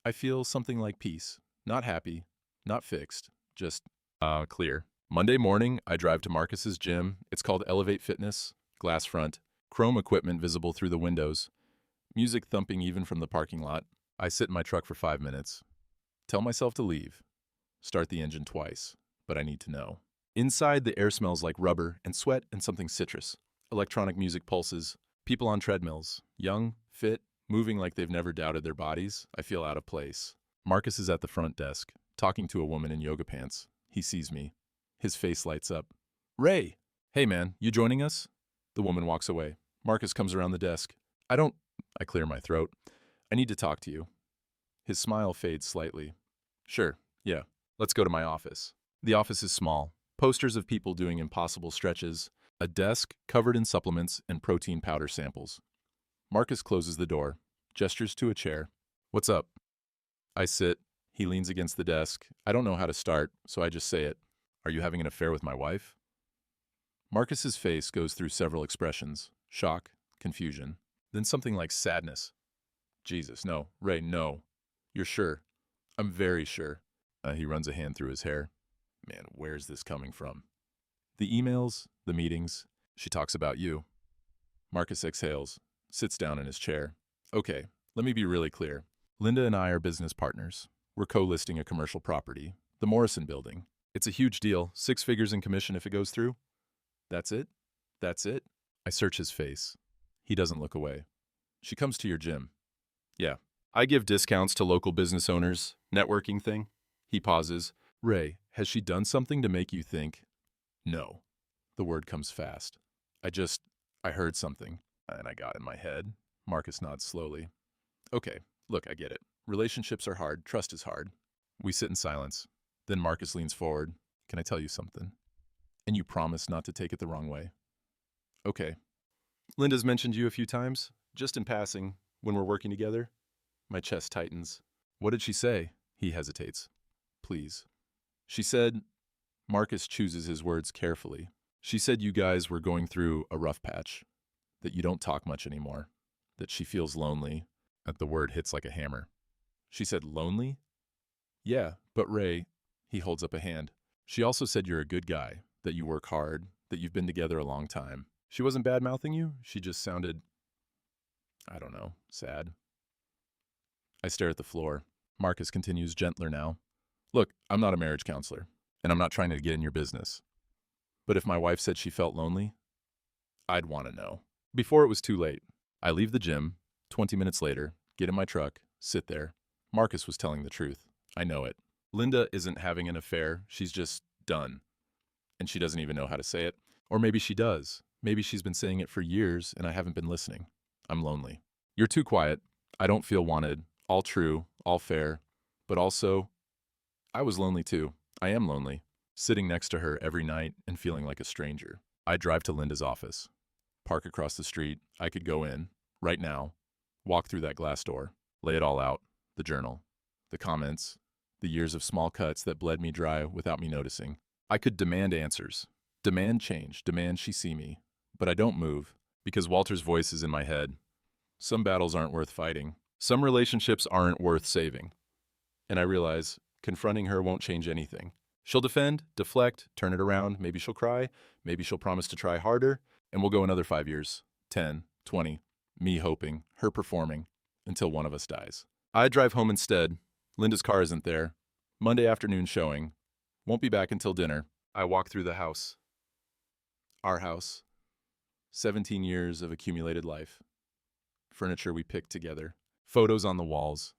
I feel something like peace. Not happy, not fixed, just clear. Monday morning, I drive to Marcus's gym. It's called Elevate Fitness, glass front, chrome equipment visible through the windows, music thumping even from the parking lot. I sit in my truck for 5 minutes. Tell myself to leave. Start the engine twice, but I need to know. Inside, the air smells like rubber and sweat and something citrus. Electronic music pulses. People on treadmills. Young, fit, moving like they've never doubted their bodies. I feel out of place. Marcus is at the front desk, talking to a woman in yoga pants. He sees me. His face lights up. Ray! Hey man, you joining us? The woman walks away. Marcus comes around the desk. I clear my throat. I need to talk to you. His smile fades slightly. Sure, yeah. Let's go to my office. The office is small. Posters of people doing impossible stretches. A desk covered in supplements and protein powder samples. Marcus closes the door, gestures to a chair. What's up? I sit. He leans against the desk. I don't know how to start, so I just say it. Are you having an affair with my wife? Marcus's face goes through several expressions. Shock, confusion, then something like sadness. Jesus, no. Ray, no. You're sure? I'm very sure. He runs a hand through his hair. Man, where's this coming from? The emails, the meetings. She talks about you. Marcus exhales, sits down in his chair. Okay, let me be really clear. Linda and I are business partners. We're co-listing a commercial property, the Morrison Building. It's a huge deal, 6 figures in commission if it goes through. That's it? That's it? I search his face. He doesn't look away. She comes to your gym. Yeah. I give discounts to local business owners. Networking thing. He pauses. Ray, has she done something to make you think? No. The word comes fast. I heard something, and I got in my head. Marcus nods slowly. Okay, look, I get it. Relationships are hard. Trust is hard. We sit in silence. Then Marcus leans forward. Can I tell you something? And you promise not to take it the wrong way. Okay. Linda's mentioned you a few times, just in passing, when we're working together. My chest tightens. What did she say? He hesitates. Please. She said, Marcus chooses his words carefully. She said you guys were going through a rough patch, that you don't talk much anymore, that she feels lonely. That the word hits like a hammer. She said lonely? Yeah, but Ray, he holds up a hand. She also said you're a good guy, that you work hard, that you've been together a long time. She wasn't bad-mouthing you, she just sounded, I don't know, sad. I stare at the floor. Marcus continues gentler now. Look, I'm not a marriage counselor, and I'm not trying to get in your business. But if my wife said she felt lonely, I'd want to know. Before it was too late, I leave the gym, 20 minutes later, get in my truck, sit there. Marcus was telling the truth. I know it. Linda isn't having an affair, she's just done. And she doesn't even know how to say it. Or maybe she does. Maybe she's been saying it for years and I haven't been listening. I'm lonely. You're too quiet. I don't feel wanted. All true, all fair. But also, I was lonely too. I am lonely. Sitting next to her every night and feeling like a stranger. I drive to Linda's office. Park across the street. I could go in, right now, walk through that glass door, lay it all out. The journal, the comments, the years of small cuts that bled me dry without me noticing. I could demand answers, demand change, demand she see me. But I don't move, because Walter's voice is in my head. Some battles aren't worth fighting. Some relationships aren't worth saving. And I realize confronting her won't change anything. She'll defend, deflect, turn it around. Maybe she'll cry. Maybe she'll promise to try harder. And we'll go another 5 years, 10, 20. Me hoping, her performing, until one of us dies. I drive home instead. Linda's car isn't there. Monday afternoon showing. Won't be back until dinner. I walk through the house. Our house. 17 years of accumulated life. Furniture we picked together. Photos on the walls.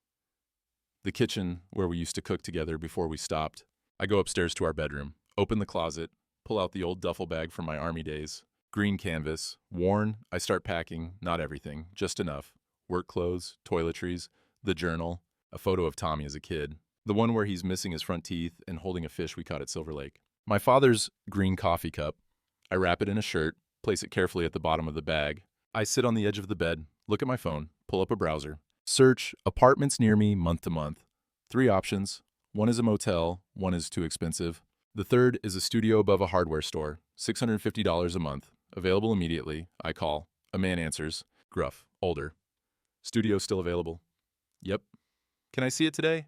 The kitchen where we used to cook together before we stopped. I go upstairs to our bedroom, open the closet, pull out the old duffel bag from my army days. Green canvas, worn. I start packing, not everything, just enough. Work clothes, toiletries, the journal, a photo of Tommy as a kid, the one where he's missing his front teeth and holding a fish we caught at Silver Lake. My father's green coffee cup. I wrap it in a shirt, place it carefully at the bottom of the bag. I sit on the edge of the bed, Look at my phone, pull up a browser. Search apartments near me month to month. 3 options. One is a motel, one is too expensive. The third is a studio above a hardware store, $650 a month. Available immediately. I call. A man answers. Gruff, older. Studio still available. Yep. Can I see it today?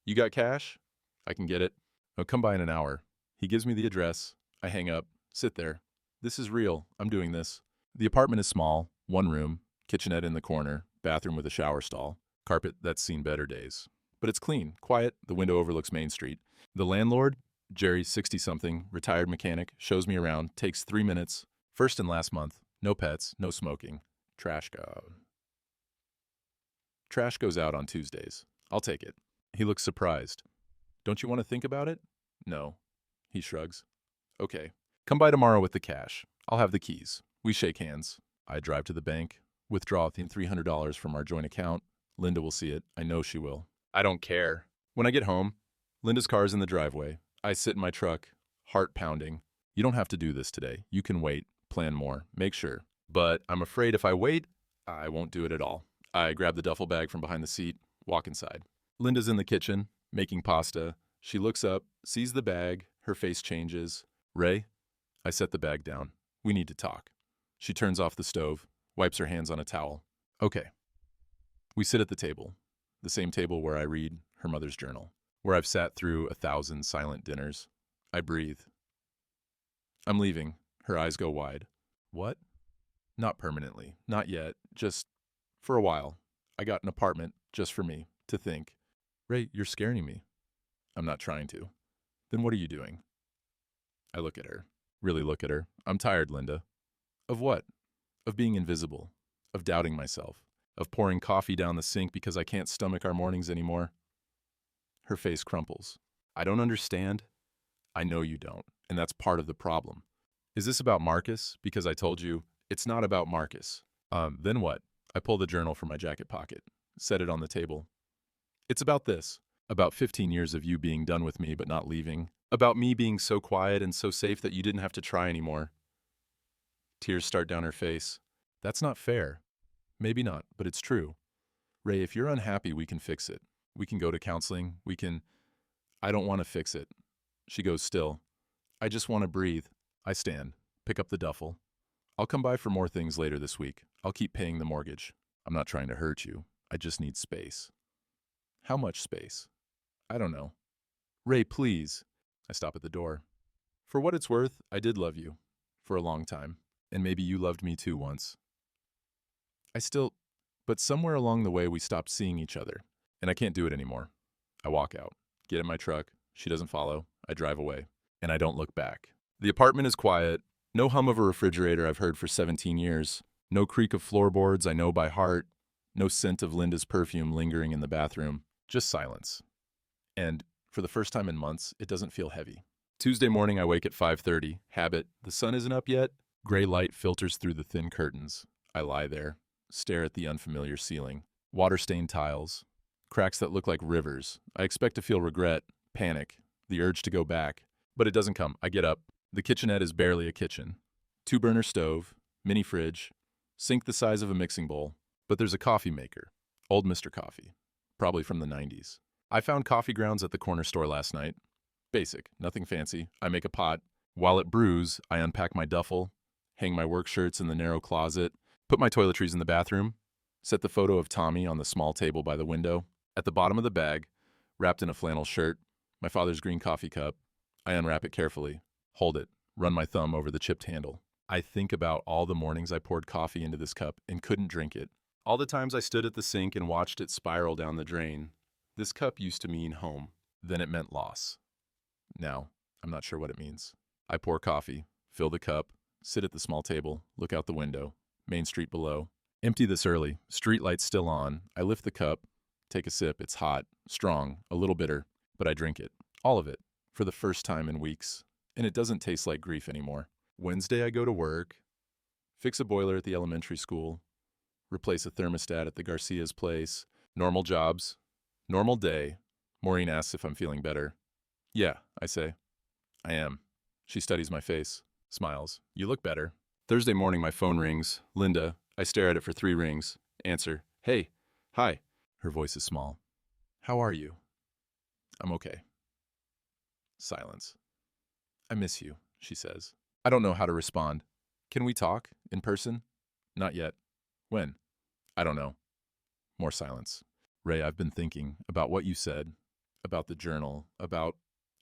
You got cash? I can get it. Oh, come by in an hour. He gives me the address. I hang up, sit there. This is real. I'm doing this. The apartment is small, 1 room, kitchenette in the corner, bathroom with a shower stall, carpet that's seen better days. But it's clean, quiet, the window overlooks Main Street. The landlord, Jerry, 60-something, retired mechanic, shows me around, takes 3 minutes. First and last month, no pets, no smoking. Trash goes out on Tuesdays. I'll take it. He looks surprised. Don't you want to think about it? No. He shrugs. Okay. Come by tomorrow with the cash. I'll have the keys. We shake hands. I drive to the bank, withdraw $300 from our joint account. Linda will see it. I know she will. I don't care. When I get home, Linda's car's in the driveway. I sit in my truck, heart pounding. You don't have to do this today. You can wait, plan more, make sure. But I'm afraid if I wait, I won't do it at all. I grab the duffel bag from behind the seat, walk inside. Linda's in the kitchen, making pasta. She looks up, sees the bag, her face changes. Ray? I set the bag down. We need to talk. She turns off the stove, wipes her hands on a towel. Okay. We sit at the table, the same table where I read her mother's journal, where I've sat through 1,000 silent dinners. I breathe. I'm leaving. Her eyes go wide. What? Not permanently. Not yet. Just for a while. I got an apartment just for me to think. Ray, you're scaring me. I'm not trying to. Then what are you doing? I look at her. Really look at her. I'm tired, Linda. Of what? Of being invisible. Of doubting myself. Of pouring coffee down the sink because I can't stomach our mornings anymore. Her face crumples. I don't understand. I know you don't, and that's part of the problem. Is this about Marcus? Because I told you, it's not about Marcus. Then what? I pull the journal from my jacket pocket, set it on the table. It's about this. About 15 years of you being done with me but not leaving. About me being so quiet and so safe that you didn't have to try anymore. Tears start down her face. That's not fair. Maybe not, but it's true. Ray, if you're unhappy, we can fix it. We can go to counseling. I don't want to fix it. She goes still. I just want to breathe. I stand, pick up the duffel. I'll come by for more things later this week. I'll keep paying the mortgage. I'm not trying to hurt you. I just need space. How much space? I don't know. Ray, please. I stop at the door. For what it's worth, I did love you. For a long time. And maybe you loved me too once. But somewhere along the way we stopped seeing each other. And I can't do it anymore. I walk out, get in my truck. She doesn't follow. I drive away. And I don't look back. The apartment is quiet. No hum of a refrigerator I've heard for 17 years. No creak of floorboards I know by heart. No scent of Linda's perfume lingering in the bathroom. Just silence. And for the first time in months, it doesn't feel heavy. Tuesday morning, I wake at 5:30. Habit. The sun isn't up yet. Gray light filters through the thin curtains. I lie there, stare at the unfamiliar ceiling. Water-stained tiles. Cracks that look like rivers. I expect to feel regret, panic, the urge to go back. But it doesn't come. I get up. The kitchenette is barely a kitchen. 2-burner stove, mini fridge, sink the size of a mixing bowl. But there's a coffee maker. Old Mr. Coffee. Probably from the 90s. I found coffee grounds at the corner store last night. Basic, nothing fancy. I make a pot. While it brews, I unpack my duffel, hang my work shirts in the narrow closet, put my toiletries in the bathroom, set the photo of Tommy on the small table by the window. At the bottom of the bag, wrapped in a flannel shirt, my father's green coffee cup. I unwrap it carefully, hold it, run my thumb over the chipped handle. I think about all the mornings I poured coffee into this cup and couldn't drink it. All the times I stood at the sink and watched it spiral down the drain. This cup used to mean home. Then it meant loss. Now, I'm not sure what it means. I pour coffee, fill the cup, sit at the small table, look out the window, Main Street below. Empty this early, street lights still on. I lift the cup, take a sip. It's hot, strong, a little bitter, but I drink it. All of it, for the first time in weeks. And it doesn't taste like grief anymore. Wednesday I go to work, fix a boiler at the elementary school, replace a thermostat at the Garcia's place. Normal jobs, normal day. Maureen asks if I'm feeling better. Yeah, I say. I am. She studies my face, smiles. You look better. Thursday morning my phone rings. Linda. I stare at it for 3 rings. Answer, hey, hi. Her voice is small. How are you? I'm okay. Silence. I miss you, she says. I don't know how to respond. Can we talk? In person? Not yet. When? I don't know. More silence. Ray, I've been thinking about what you said, about the journal, about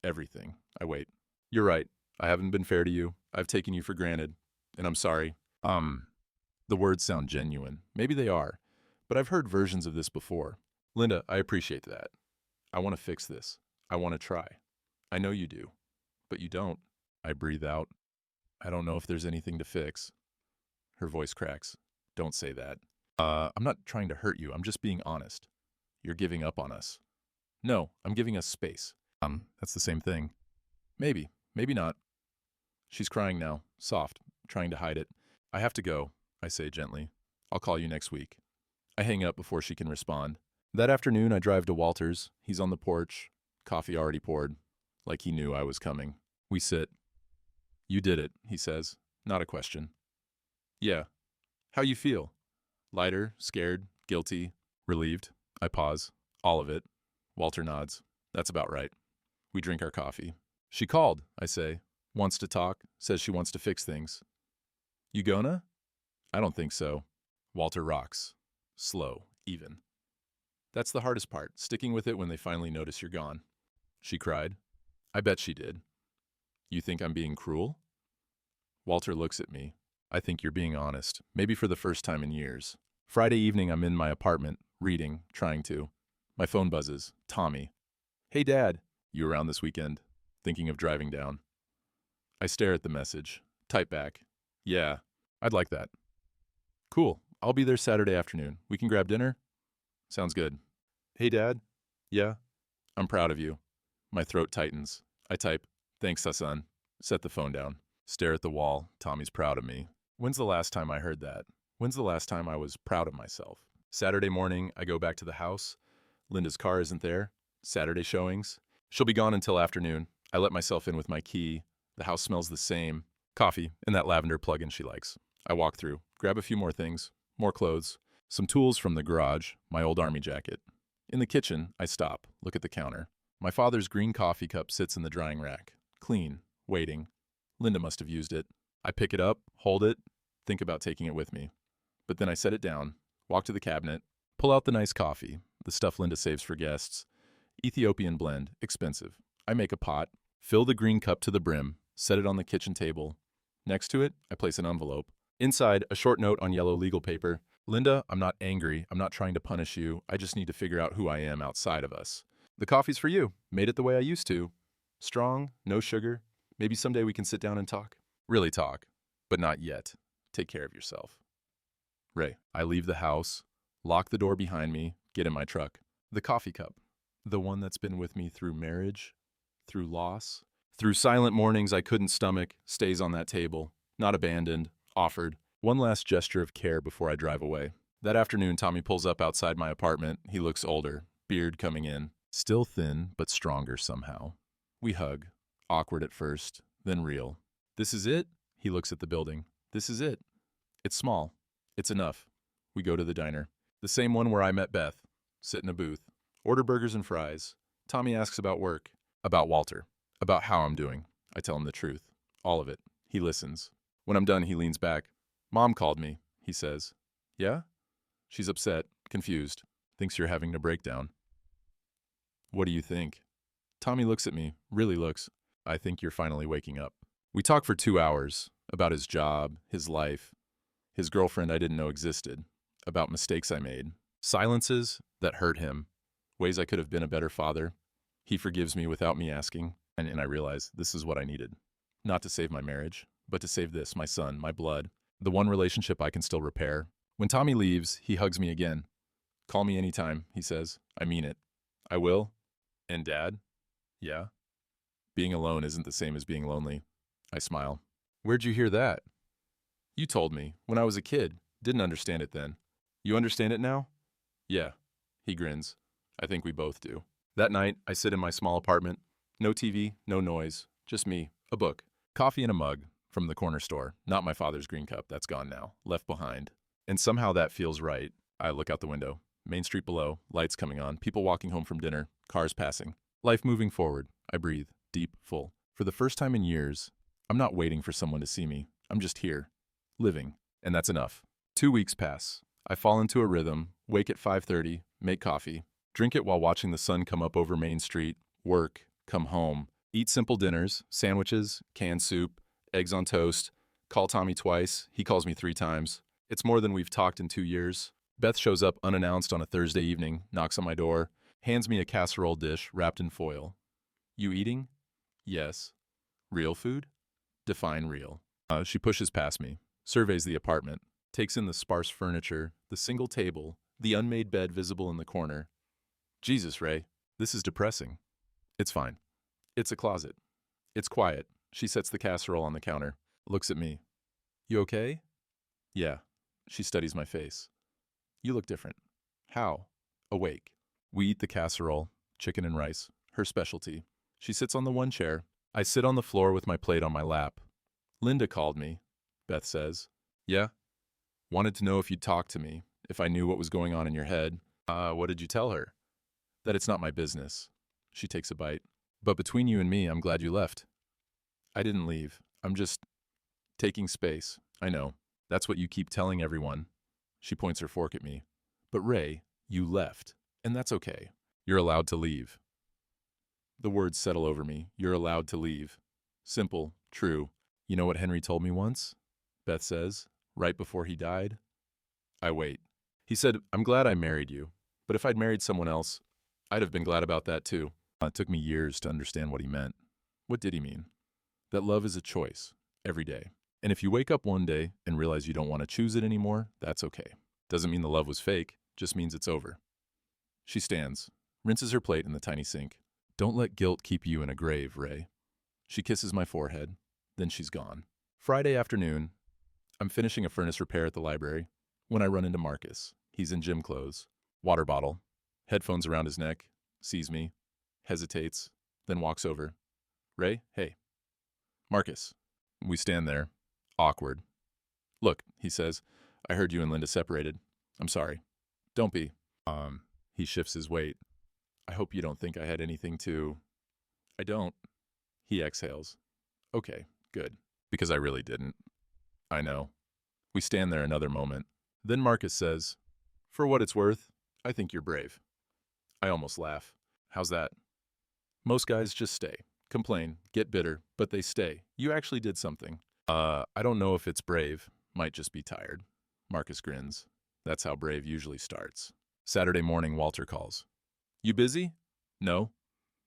everything. I wait. You're right. I haven't been fair to you. I've taken you for granted. And I'm sorry. The words sound genuine. Maybe they are. But I've heard versions of this before. Linda, I appreciate that. I want to fix this. I want to try. I know you do. But you don't. I breathe out. I don't know if there's anything to fix. Her voice cracks. Don't say that. I'm not trying to hurt you. I'm just being honest. You're giving up on us. No, I'm giving us space. That's the same thing. Maybe. Maybe not. She's crying now, soft, trying to hide it. I have to go, I say gently. I'll call you next week. I hang up before she can respond. That afternoon, I drive to Walter's. He's on the porch, coffee already poured, like he knew I was coming. We sit. You did it, he says. Not a question. Yeah. How you feel? Lighter, scared, guilty, relieved? I pause. All of it. Walter nods. That's about right. We drink our coffee. She called, I say. Wants to talk, says she wants to fix things. You gonna? I don't think so. Walter rocks. Slow, even. That's the hardest part, sticking with it when they finally notice you're gone. She cried. I bet she did. You think I'm being cruel? Walter looks at me. I think you're being honest, maybe for the first time in years. Friday evening, I'm in my apartment, reading, trying to. My phone buzzes. Tommy. Hey, Dad. You around this weekend? Thinking of driving down. I stare at the message. Type back. Yeah, I'd like that. Cool. I'll be there Saturday afternoon. We can grab dinner? Sounds good. Hey, Dad. Yeah? I'm proud of you. My throat tightens. I type, thanks, son. Set the phone down. Stare at the wall. Tommy's proud of me. When's the last time I heard that? When's the last time I was proud of myself? Saturday morning, I go back to the house. Linda's car isn't there. Saturday showings. She'll be gone until afternoon. I let myself in with my key. The house smells the same. Coffee and that lavender plug-in she likes. I walk through, grab a few more things, more clothes, some tools from the garage, my old army jacket. In the kitchen, I stop, look at the counter. My father's green coffee cup sits in the drying rack. Clean, waiting. Linda must have used it. I pick it up, hold it, think about taking it with me. But then I set it down, walk to the cabinet, pull out the nice coffee, the stuff Linda saves for guests. Ethiopian blend, expensive. I make a pot, fill the green cup to the brim, set it on the kitchen table. Next to it, I place an envelope. Inside, a short note on yellow legal paper. Linda, I'm not angry. I'm not trying to punish you. I just need to figure out who I am outside of us. The coffee's for you. Made it the way I used to. Strong, no sugar. Maybe someday we can sit down and talk. Really talk, but not yet. Take care of yourself. Ray. I leave the house, lock the door behind me, get in my truck. The coffee cup. The one that's been with me through marriage, through loss, through silent mornings I couldn't stomach, stays on that table. Not abandoned, offered. One last gesture of care before I drive away. That afternoon, Tommy pulls up outside my apartment. He looks older, beard coming in. Still thin, but stronger somehow. We hug. Awkward at first, then real. This is it? He looks at the building. This is it. It's small. It's enough. We go to the diner. The same one where I met Beth. Sit in a booth. Order burgers and fries. Tommy asks about work. About Walter. About how I'm doing. I tell him the truth. All of it. He listens. When I'm done, he leans back. Mom called me, he says. Yeah? She's upset, confused. Thinks you're having a breakdown. What do you think? Tommy looks at me, really looks. I think you're finally waking up. We talk for 2 hours. About his job, his life, his girlfriend I didn't know existed. About mistakes I made. Silences that hurt him. Ways I could have been a better father. He forgives me without me asking. And I realize this is what I needed. Not to save my marriage, but to save this, my son, my blood. The one relationship I can still repair. When Tommy leaves, he hugs me again. Call me anytime, he says. I mean it. I will. And Dad? Yeah? Being alone isn't the same as being lonely. I smile. Where'd you hear that? You told me, when I was a kid. Didn't understand it then. You understand it now? Yeah. He grins. I think we both do. That night, I sit in my small apartment. No TV, no noise. Just me. A book. Coffee in a mug. From the corner store. Not my father's green cup. That's gone now. Left behind. And somehow that feels right. I look out the window. Main street below, lights coming on, people walking home from dinner, cars passing. Life moving forward. I breathe, deep, full. For the first time in years, I'm not waiting for someone to see me. I'm just here, living, and that's enough. 2 weeks pass. I fall into a rhythm, wake at 5:30, make coffee, drink it while watching the sun come up over Main Street, work, come home, eat simple dinners, sandwiches, canned soup, eggs on toast, call Tommy twice, he calls me 3 times. It's more than we've talked in 2 years. Beth shows up unannounced on a Thursday evening, knocks on my door, hands me a casserole dish wrapped in foil. You eating? Yes. Real food? Define real. She pushes past me, surveys the apartment, takes in the sparse furniture, the single table, the unmade bed visible in the corner. Jesus, Ray, this is depressing. It's fine. It's a closet. It's quiet. She sets the casserole on the counter, looks at me. You okay? Yeah. She studies my face. You look different. How? Awake. We eat the casserole, chicken and rice, her specialty. She sits on the one chair. I sit on the floor with my plate on my lap. Linda called me, Beth says. Yeah? Wanted to know if you'd talk to me, if I knew what was going on in your head. What did you tell her? That it's not my business. She takes a bite. But between you and me, I'm glad you left. I didn't leave. I'm just taking space. I know. That's what you keep telling everyone. She points her fork at me. But Ray, you left. And that's okay. You're allowed to leave. The words settle over me. You're allowed to leave. Simple, true. You know what Henry told me once? Beth says, right before he died. I wait. He said, I'm glad I married you. But if I'd married someone else, I'd have been glad about that too. It took me years to understand what he meant. What did he mean? That love is a choice, every day. And if you wake up one day and realize you don't want to choose it anymore, that's okay. Doesn't mean the love was fake, just means it's over. She stands, rinses her plate in the tiny sink. Don't let guilt keep you in a grave, Ray. She kisses my forehead, then she's gone. Friday afternoon, I'm finishing a furnace repair at the library when I run into Marcus. He's in gym clothes, water bottle, headphones around his neck, sees me, hesitates, then walks over. Ray, hey. Marcus. We stand there, awkward. Look, he says, I heard you and Linda separated. I'm sorry. Don't be. He shifts his weight. I hope you don't think I had anything to... I don't. He exhales. Okay, good. Because I really didn't. I know. We stand there another moment. Then Marcus says, for what it's worth, I think you're brave. I almost laugh. How's that? Most guys just stay, complain, get bitter, but they stay. You actually did something. I don't know if it's brave. Might just be tired. Marcus grins. That's how brave usually starts. Saturday morning, Walter calls. You busy? No.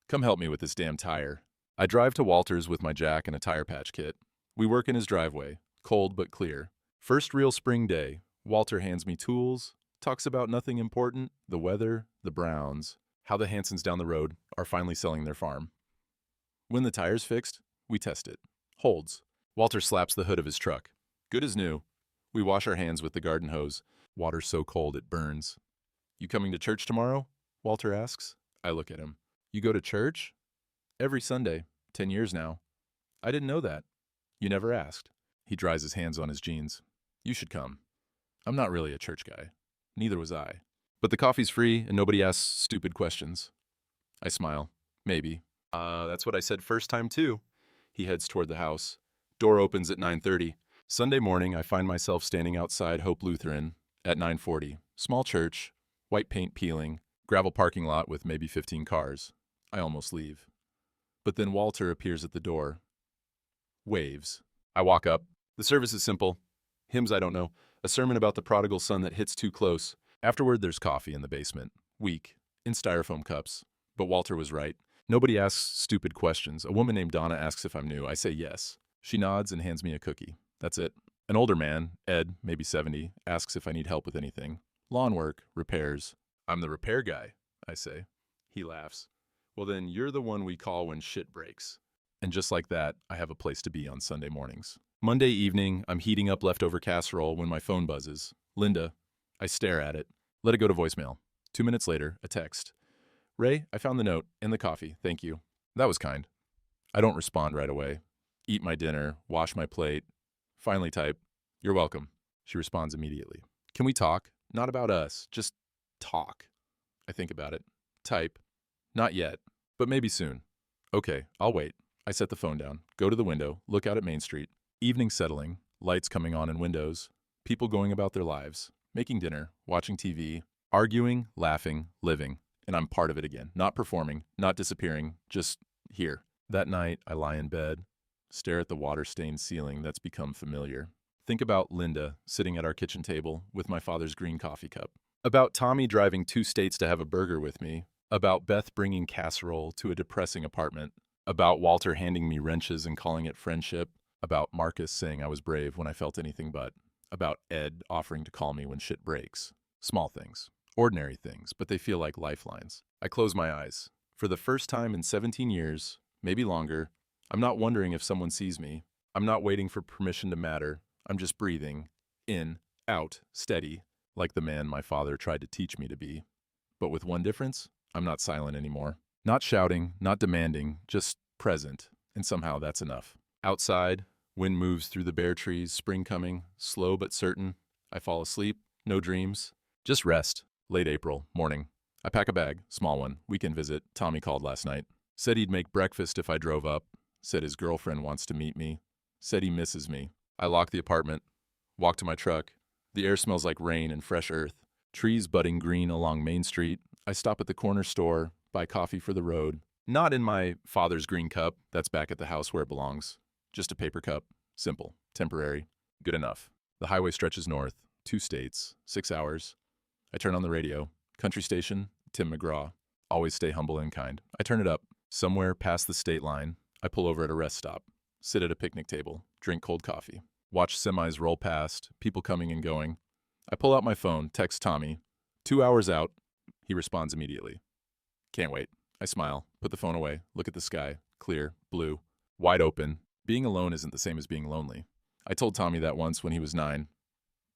Come help me with this damn tire. I drive to Walter's with my jack and a tire patch kit. We work in his driveway, cold but clear. First real spring day, Walter hands me tools, talks about nothing important, the weather, the Browns, how the Hansons down the road are finally selling their farm. When the tire's fixed, we test it. Holds. Walter slaps the hood of his truck. Good as new. We wash our hands with the garden hose. Water's so cold it burns. You coming to church tomorrow? Walter asks. I look at him. You go to church? Every Sunday. 10 years now. I didn't know that. You never asked. He dries his hands on his jeans. You should come. I'm not really a church guy. Neither was I. But the coffee's free and nobody asks stupid questions. I smile. Maybe. That's what I said first time too. He heads toward the house. Door opens at 9:30. Sunday morning, I find myself standing outside Hope Lutheran at 9:40. Small church, white paint peeling, gravel parking lot with maybe 15 cars. I almost leave. But then Walter appears at the door. Waves. I walk up. The service is simple. Hymns I don't know. A sermon about the prodigal son that hits too close. Afterward, there's coffee in the basement. Weak. In styrofoam cups. But Walter was right. Nobody asks stupid questions. A woman named Donna asks if I'm new. I say yes. She nods and hands me a cookie. That's it. An older man, Ed, maybe 70, asks if I need help with anything. Lawn work, repairs. I'm the repair guy, I say. He laughs. Well then, you're the one we call when shit breaks. And just like that, I have a place to be on Sunday mornings. Monday evening, I'm heating up leftover casserole when my phone buzzes. Linda. I stare at it. Let it go to voicemail. 2 minutes later, a text. Ray, I found the note and the coffee. Thank you. That was kind. I don't respond right away. Eat my dinner, wash my plate. Finally type, you're welcome. She responds immediately. Can we talk? Not about us, just talk. I think about it. Type. Not yet, but maybe soon. Okay, I'll wait. I set the phone down, go to the window, look out at Main Street. Evening settling, lights coming on in windows, people going about their lives, making dinner, watching TV, arguing, laughing, living. And I'm part of it again. Not performing, not disappearing, just here. That night, I lie in bed, stare at the water-stained ceiling that's become familiar. Think about Linda sitting at our kitchen table with my father's green coffee cup. About Tommy driving 2 states to have a burger with me. About Beth bringing casserole to a depressing apartment. About Walter handing me wrenches and calling it friendship. About Marcus saying I was brave when I felt anything but. About Ed offering to call me when shit breaks. Small things. Ordinary things, but they feel like lifelines. I close my eyes. For the first time in 17 years, maybe longer, I'm not wondering if someone sees me. I'm not waiting for permission to matter. I'm just breathing. In, out, steady, like the man my father tried to teach me to be. But with one difference, I'm not silent anymore. Not shouting, not demanding, just present. And somehow that's enough. Outside, wind moves through the bare trees, spring coming, slow but certain. I fall asleep, no dreams, just rest. Late April, morning. I pack a bag, small one, weekend visit. Tommy called last night. Said he'd make breakfast if I drove up. Said his girlfriend wants to meet me. Said he misses me. I lock the apartment, walk to my truck. The air smells like rain and fresh earth. Trees budding green along Main Street. I stop at the corner store, buy coffee for the road. Not in my father's green cup, that's back at the house where it belongs. Just a paper cup. Simple, temporary, good enough. The highway stretches north, 2 states, 6 hours. I turn on the radio. Country station, Tim McGraw. Always stay humble and kind. I turn it up. Somewhere past the state line, I pull over at a rest stop. Sit at a picnic table. Drink cold coffee. Watch semis roll past, people coming and going. I pull out my phone, text Tommy. 2 hours out. He responds immediately. Can't wait. I smile, put the phone away, look at the sky. Clear, blue, wide open. Being alone isn't the same as being lonely. I told Tommy that once when he was 9.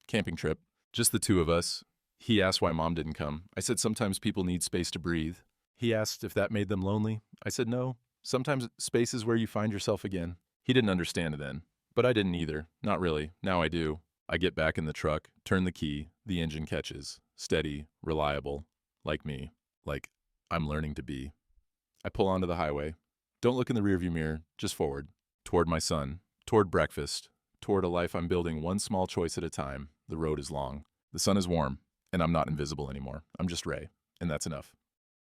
Camping trip. Just the 2 of us. He asked why Mom didn't come. I said sometimes people need space to breathe. He asked if that made them lonely. I said no. Sometimes space is where you find yourself again. He didn't understand then, but I didn't either. Not really. Now I do. I get back in the truck, turn the key, the engine catches. Steady, reliable, like me, like I'm learning to be. I pull onto the highway. Don't look in the rearview mirror, just forward. Toward my son, toward breakfast, toward a life I'm building one small choice at a time. The road is long. The sun is warm. And I'm not invisible anymore. I'm just Ray, and that's enough.